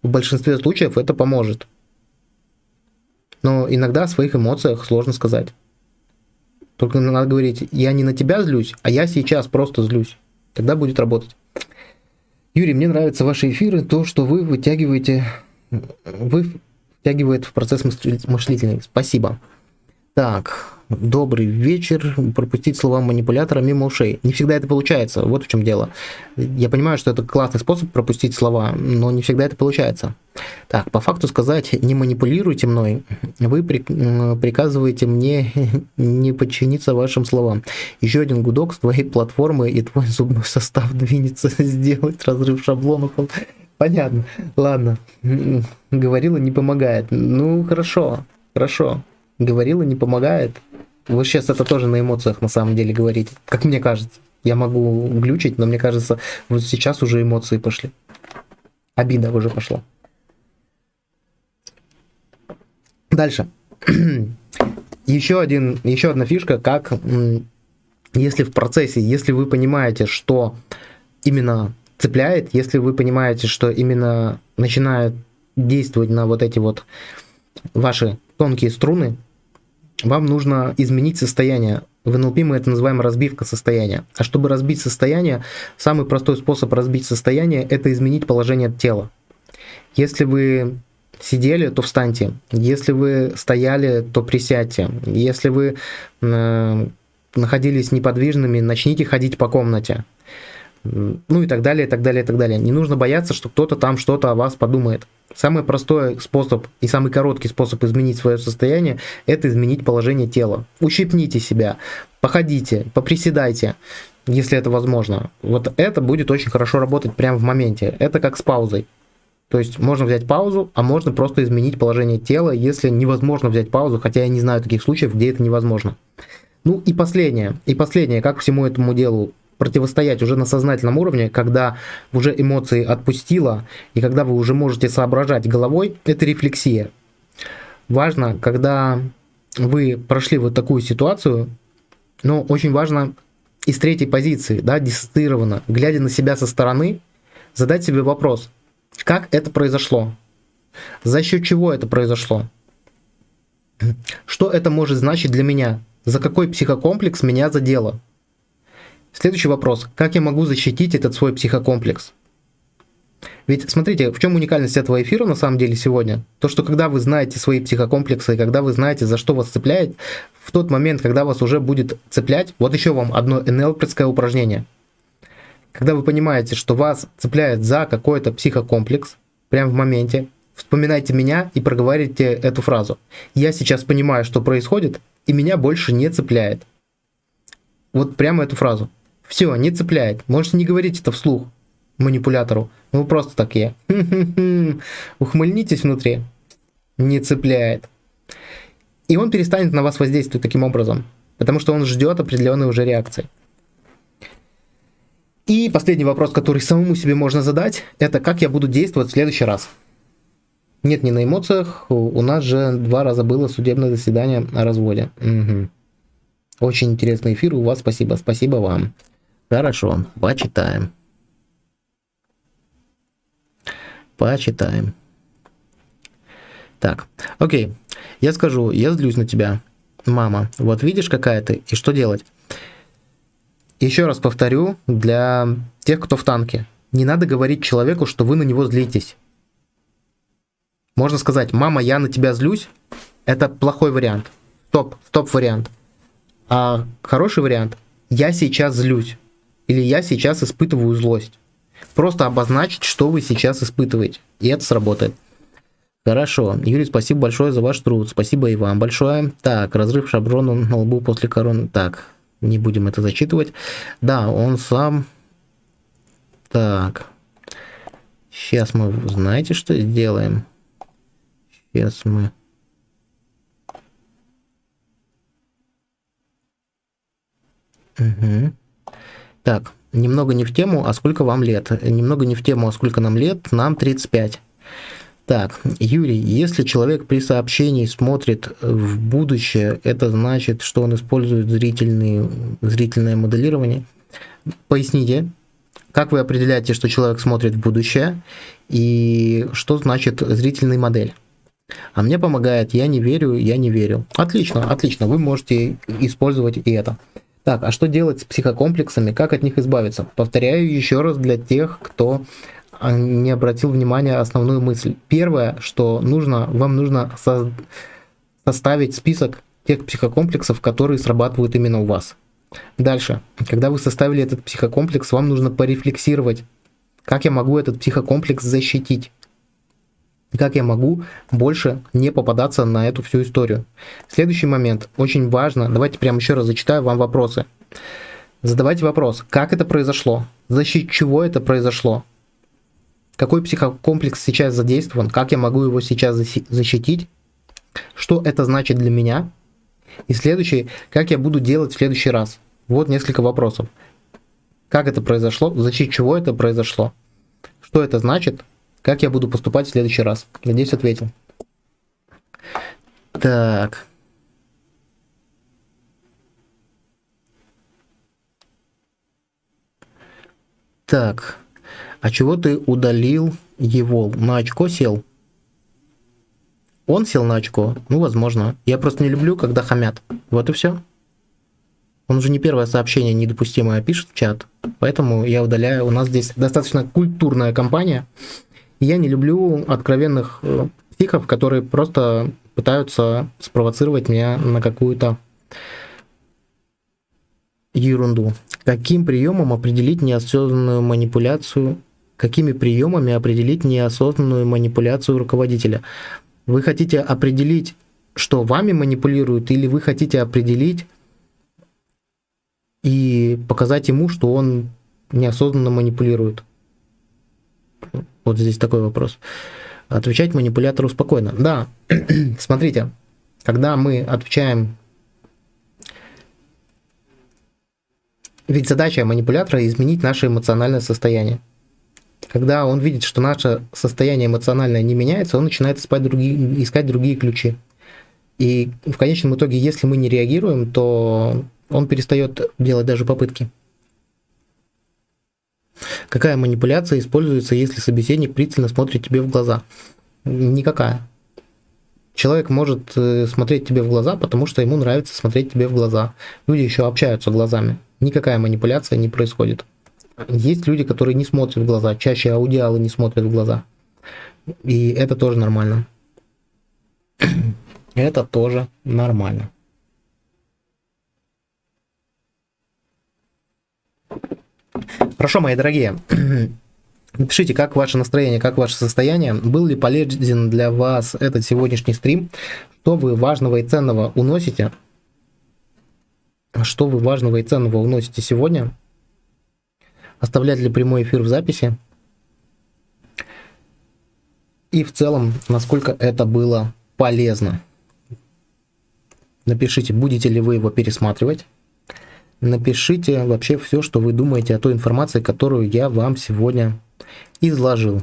В большинстве случаев это поможет. Но иногда о своих эмоциях сложно сказать. Только надо говорить, я не на тебя злюсь, а я сейчас просто злюсь. Тогда будет работать. Юрий, мне нравятся ваши эфиры, то, что вы втягиваете в процесс мыслительный. Спасибо. Так, добрый вечер. Пропустить слова манипулятора мимо ушей. Не всегда это получается, вот в чем дело. Я понимаю, что это классный способ пропустить слова, но не всегда это получается. Так, по факту сказать, не манипулируйте мной, вы приказываете мне не подчиниться вашим словам. Еще один гудок с твоей платформы, и твой зубной состав двинется сделать разрыв шаблонов. Понятно, ладно. Говорила, не помогает. Ну, хорошо. Говорила, не помогает. Вы сейчас это тоже на эмоциях на самом деле говорите. Как мне кажется. Я могу глючить, но мне кажется, вот сейчас уже эмоции пошли. Обида уже пошла. Дальше. Еще одна фишка, как если в процессе, если вы понимаете, что именно цепляет, если вы понимаете, что именно начинает действовать на вот эти вот ваши тонкие струны, вам нужно изменить состояние. В НЛП мы это называем разбивка состояния. А чтобы разбить состояние, самый простой способ разбить состояние – это изменить положение тела. Если вы сидели, то встаньте. Если вы стояли, то присядьте. Если вы находились неподвижными, начните ходить по комнате. Ну и так далее, и так далее, и так далее. Не нужно бояться, что кто-то там что-то о вас подумает. Самый простой способ и самый короткий способ изменить свое состояние – это изменить положение тела. Ущипните себя, походите, поприседайте, если это возможно. Вот это будет очень хорошо работать прямо в моменте. Это как с паузой. То есть можно взять паузу, а можно просто изменить положение тела, если невозможно взять паузу, хотя я не знаю таких случаев, где это невозможно. Ну и последнее, как всему этому делу противостоять уже на сознательном уровне, когда уже эмоции отпустило, и когда вы уже можете соображать головой, это рефлексия. Важно, когда вы прошли вот такую ситуацию, но очень важно из третьей позиции, да, диссоциированно, глядя на себя со стороны, задать себе вопрос, как это произошло, за счет чего это произошло, что это может значить для меня, за какой психокомплекс меня задело. Следующий вопрос. Как я могу защитить этот свой психокомплекс? Ведь смотрите, в чем уникальность этого эфира на самом деле сегодня? То, что когда вы знаете свои психокомплексы, и когда вы знаете, за что вас цепляет, в тот момент, когда вас уже будет цеплять, вот еще вам одно НЛПское упражнение. Когда вы понимаете, что вас цепляет за какой-то психокомплекс, прямо в моменте, вспоминайте меня и проговорите эту фразу. Я сейчас понимаю, что происходит, и меня больше не цепляет. Вот прямо эту фразу. Все, не цепляет. Можете не говорить это вслух манипулятору. Ну, вы просто такие. Ухмыльнитесь внутри. Не цепляет. И он перестанет на вас воздействовать таким образом. Потому что он ждет определенной уже реакции. И последний вопрос, который самому себе можно задать, это как я буду действовать в следующий раз. Нет, не на эмоциях. У нас же 2 раза было судебное заседание о разводе. Угу. Очень интересный эфир у вас, спасибо. Спасибо вам. Хорошо, почитаем. Так, окей. Я скажу, я злюсь на тебя, мама. Вот видишь, какая ты, и что делать? Еще раз повторю, для тех, кто в танке. Не надо говорить человеку, что вы на него злитесь. Можно сказать, мама, я на тебя злюсь. Это плохой вариант. Стоп вариант. А хороший вариант, я сейчас злюсь. или я сейчас испытываю злость. Просто обозначить, что вы сейчас испытываете. И это сработает. Хорошо. Юрий, спасибо большое за ваш труд. Спасибо и вам большое. Так, разрыв шаблона на лбу после короны. Так, не будем это зачитывать. Да, он сам... Так. Сейчас мы, знаете, что сделаем? Сейчас мы... Угу. Так, немного не в тему, а сколько вам лет? Немного не в тему, а сколько нам лет? Нам 35. Так, Юрий, если человек при сообщении смотрит в будущее, это значит, что он использует зрительное моделирование? Поясните, как вы определяете, что человек смотрит в будущее, и что значит зрительная модель? А мне помогает «я не верю, я не верю». Отлично, отлично, вы можете использовать и это. Так, а что делать с психокомплексами, как от них избавиться? Повторяю еще раз для тех, кто не обратил внимания основную мысль. Первое, что нужно, вам нужно составить список тех психокомплексов, которые срабатывают именно у вас. Дальше, когда вы составили этот психокомплекс, вам нужно порефлексировать, как я могу этот психокомплекс защитить. Как я могу больше не попадаться на эту всю историю. Следующий момент, очень важно, давайте прямо еще раз зачитаю вам вопросы. Задавайте вопрос, как это произошло, за счет чего это произошло, какой психокомплекс сейчас задействован, как я могу его сейчас защитить, что это значит для меня, и следующий, как я буду делать в следующий раз. Вот несколько вопросов. Как это произошло, за счет чего это произошло, что это значит, как я буду поступать в следующий раз. Надеюсь, ответил. Так. Так. А чего ты удалил его? На очко сел? Он сел на очко? Ну, возможно. Я просто не люблю, когда хамят. Вот и все. Он уже не первое сообщение недопустимое пишет в чат. Поэтому я удаляю. У нас здесь достаточно культурная компания. Я не люблю откровенных психов, которые просто пытаются спровоцировать меня на какую-то ерунду. Каким приемом определить неосознанную манипуляцию? Какими приемами определить неосознанную манипуляцию руководителя? Вы хотите определить, что вами манипулируют, или вы хотите определить и показать ему, что он неосознанно манипулирует? Вот здесь такой вопрос. Отвечать манипулятору спокойно. Да, смотрите, когда мы отвечаем... Ведь задача манипулятора изменить наше эмоциональное состояние. Когда он видит, что наше состояние эмоциональное не меняется, он начинает искать другие ключи. И в конечном итоге, если мы не реагируем, то он перестает делать даже попытки. Какая манипуляция используется, если собеседник пристально смотрит тебе в глаза? Никакая. Человек может смотреть тебе в глаза, потому что ему нравится смотреть тебе в глаза. Люди еще общаются глазами. Никакая манипуляция не происходит. Есть люди, которые не смотрят в глаза. Чаще аудиалы не смотрят в глаза. И это тоже нормально. Это тоже нормально. Хорошо, мои дорогие. Напишите, как ваше настроение, как ваше состояние. Был ли полезен для вас этот сегодняшний стрим? Что вы важного и ценного уносите? Что вы важного и ценного уносите сегодня? Оставлять ли прямой эфир в записи? И в целом, насколько это было полезно? Напишите, будете ли вы его пересматривать. Напишите вообще все, что вы думаете о той информации, которую я вам сегодня изложил.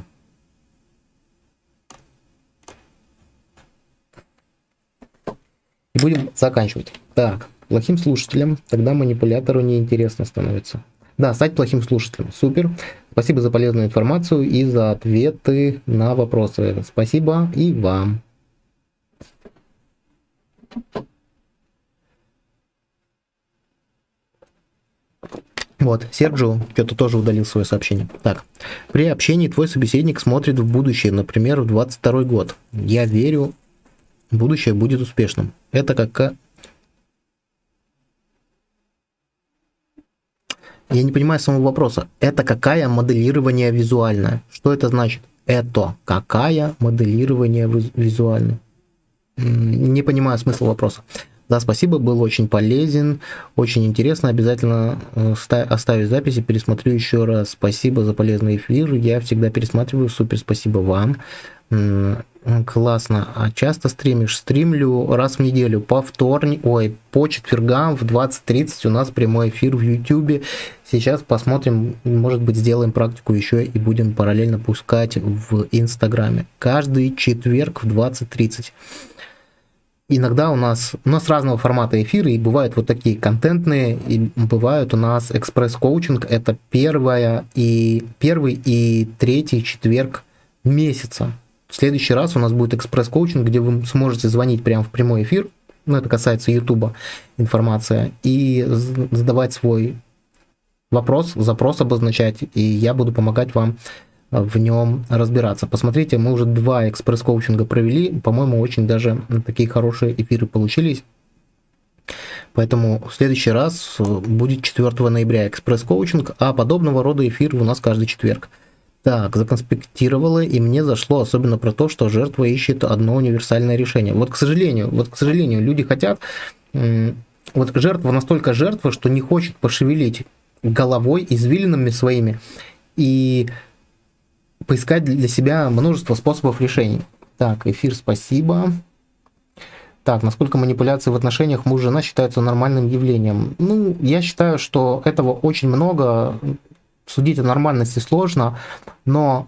И будем заканчивать. Так, плохим слушателем, тогда манипулятору неинтересно становится. Да, стать плохим слушателем. Супер. Спасибо за полезную информацию и за ответы на вопросы. Спасибо и вам. Вот, Серджио что-то тоже удалил свое сообщение. Так, при общении твой собеседник смотрит в будущее, например, в 22 год. Я верю, будущее будет успешным. Это как... Я не понимаю самого вопроса. Это какая моделирование визуальное? Что это значит? Это какая моделирование визуальное? Не понимаю смысла вопроса. Да, спасибо, был очень полезен, очень интересно. Обязательно оставлю записи, пересмотрю еще раз. Спасибо за полезный эфир. Я всегда пересматриваю. Супер, спасибо вам. Классно. А часто стримишь? Стримлю раз в неделю по четвергам в 20:30 у нас прямой эфир в YouTube. Сейчас посмотрим, может быть, сделаем практику еще и будем параллельно пускать в Инстаграме. Каждый четверг в 20:30. Иногда у нас разного формата эфиры, и бывают вот такие контентные, и бывают у нас экспресс-коучинг. Это первый и третий четверг месяца. В следующий раз у нас будет экспресс-коучинг, где вы сможете звонить прямо в прямой эфир, это касается Ютуба информация, и задавать свой вопрос, запрос обозначать, и я буду помогать вам в нем разбираться. Посмотрите, мы уже 2 экспресс-коучинга провели, по-моему, очень даже такие хорошие эфиры получились. Поэтому в следующий раз будет 4 ноября экспресс-коучинг, а подобного рода эфир у нас каждый четверг. Так, законспектировала, и мне зашло особенно про то, что жертва ищет одно универсальное решение. Вот, к сожалению, люди хотят... Вот жертва настолько жертва, что не хочет пошевелить головой, извилинами своими, и поискать для себя множество способов решений. Так, эфир, спасибо. Так, насколько манипуляции в отношениях муж-жена считаются нормальным явлением? Ну, я считаю, что этого очень много... Судить о нормальности сложно, но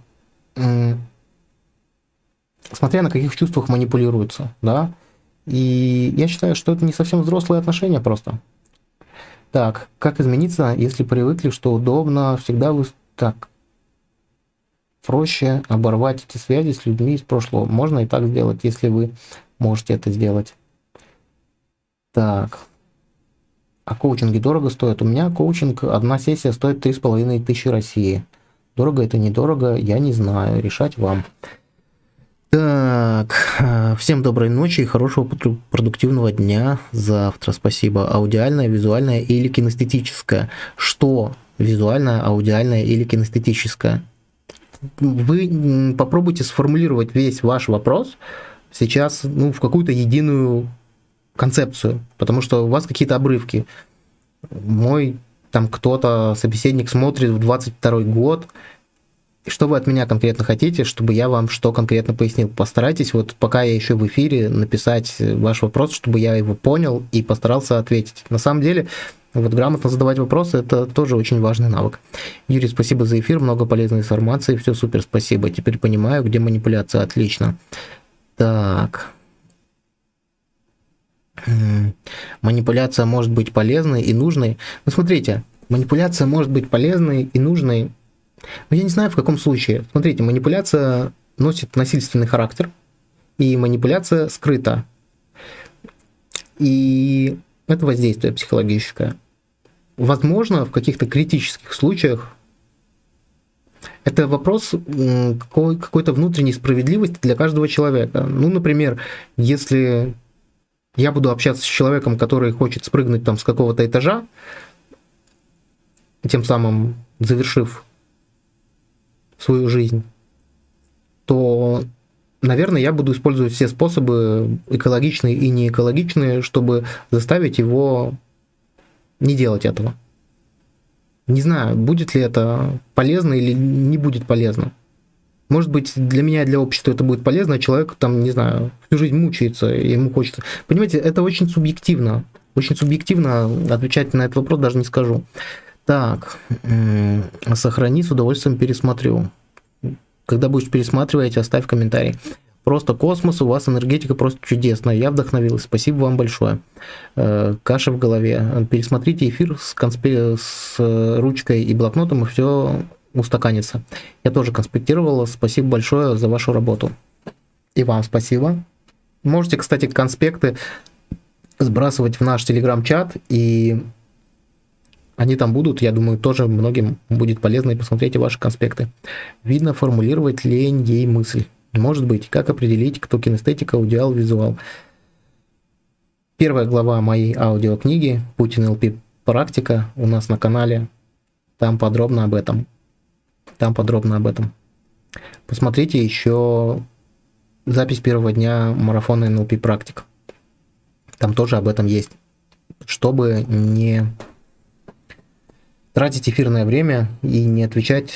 смотря на каких чувствах манипулируется, да, и я считаю, что это не совсем взрослые отношения просто. Так, как измениться, если привыкли, что удобно, всегда вы... Так, проще оборвать эти связи с людьми из прошлого. Можно и так сделать, если вы можете это сделать. Так... А коучинги дорого стоят? У меня коучинг, одна сессия стоит 3500 России. Дорого это недорого, я не знаю, решать вам. Так, всем доброй ночи и хорошего продуктивного дня завтра. Спасибо. Аудиальное, визуальное или кинестетическое? Что визуальное, аудиальное или кинестетическое? Вы попробуйте сформулировать весь ваш вопрос сейчас в какую-то единую концепцию, потому что у вас какие-то обрывки. Мой там кто-то, собеседник смотрит в 22 год. И что вы от меня конкретно хотите, чтобы я вам что конкретно пояснил? Постарайтесь, вот пока я еще в эфире, написать ваш вопрос, чтобы я его понял и постарался ответить. На самом деле, вот грамотно задавать вопросы, это тоже очень важный навык. Юрий, спасибо за эфир, много полезной информации, все супер, спасибо. Теперь понимаю, где манипуляция, отлично. Так... Манипуляция может быть полезной и нужной. Ну, смотрите, манипуляция может быть полезной и нужной. Но я не знаю, в каком случае. Смотрите, манипуляция носит насильственный характер, и манипуляция скрыта. И это воздействие психологическое. Возможно, в каких-то критических случаях это вопрос какой-то внутренней справедливости для каждого человека. Ну, например, если... я буду общаться с человеком, который хочет спрыгнуть там с какого-то этажа, тем самым завершив свою жизнь, то, наверное, я буду использовать все способы, экологичные и неэкологичные, чтобы заставить его не делать этого. Не знаю, будет ли это полезно или не будет полезно. Может быть, для меня и для общества это будет полезно, а человек там, не знаю, всю жизнь мучается, и ему хочется. Понимаете, это очень субъективно. Очень субъективно отвечать на этот вопрос даже не скажу. Так, сохрани, с удовольствием пересмотрю. Когда будешь пересматривать, оставь комментарий. Просто космос, у вас энергетика просто чудесная. Я вдохновилась. Спасибо вам большое. Каша в голове. Пересмотрите эфир с ручкой и блокнотом, и все устаканится. Я тоже конспектировала. Спасибо большое за вашу работу. И вам спасибо. Можете, кстати, конспекты сбрасывать в наш телеграм-чат, и они там будут, я думаю, тоже многим будет полезно, и посмотрите ваши конспекты. Видно, формулировать лень ей мысль. Может быть, как определить, кто кинестетика, аудиал, визуал. Первая глава моей аудиокниги «Путь НЛП практика» у нас на канале. Там подробно об этом. Там подробно об этом. Посмотрите еще запись первого дня марафона NLP практик. Там тоже об этом есть. Чтобы не тратить эфирное время и не отвечать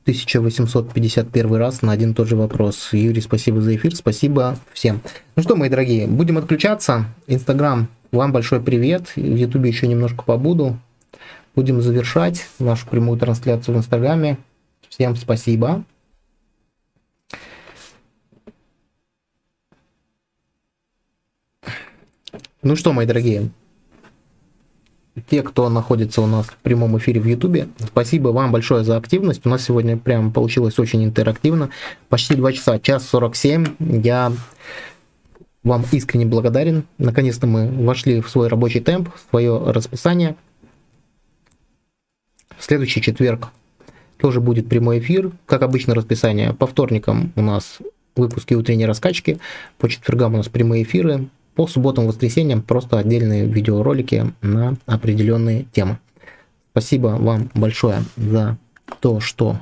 1851 раз на один и тот же вопрос. Юрий, спасибо за эфир, спасибо всем. Ну что, мои дорогие, будем отключаться. Инстаграм, вам большой привет. В Ютубе еще немножко побуду. Будем завершать нашу прямую трансляцию в Инстаграме. Всем спасибо. Ну что, мои дорогие, те, кто находится у нас в прямом эфире в Ютубе, спасибо вам большое за активность. У нас сегодня прям получилось очень интерактивно. Почти 2 часа, час 47. Я вам искренне благодарен. Наконец-то мы вошли в свой рабочий темп, в свое расписание. В следующий четверг тоже будет прямой эфир. Как обычно, расписание. По вторникам у нас выпуски утренней раскачки. По четвергам у нас прямые эфиры. По субботам и воскресеньям просто отдельные видеоролики на определенные темы. Спасибо вам большое за то, что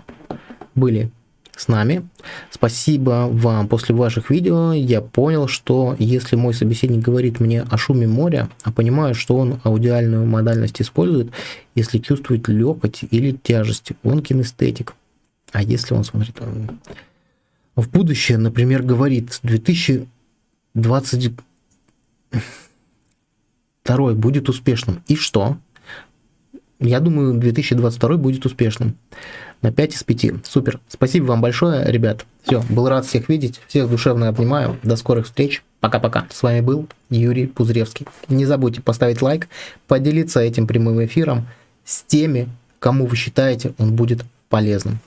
были с нами. Спасибо вам. После ваших видео я понял, что если мой собеседник говорит мне о шуме моря, а понимаю, что он аудиальную модальность использует, если чувствует лёгкость или тяжесть, он кинестетик. А если он смотрит в будущее, например, говорит 2022 будет успешным. И что? Я думаю, 2022 будет успешным. На 5 из 5. Супер. Спасибо вам большое, ребят. Все, был рад всех видеть. Всех душевно обнимаю. До скорых встреч. Пока-пока. С вами был Юрий Пузыревский. Не забудьте поставить лайк, поделиться этим прямым эфиром с теми, кому вы считаете он будет полезным.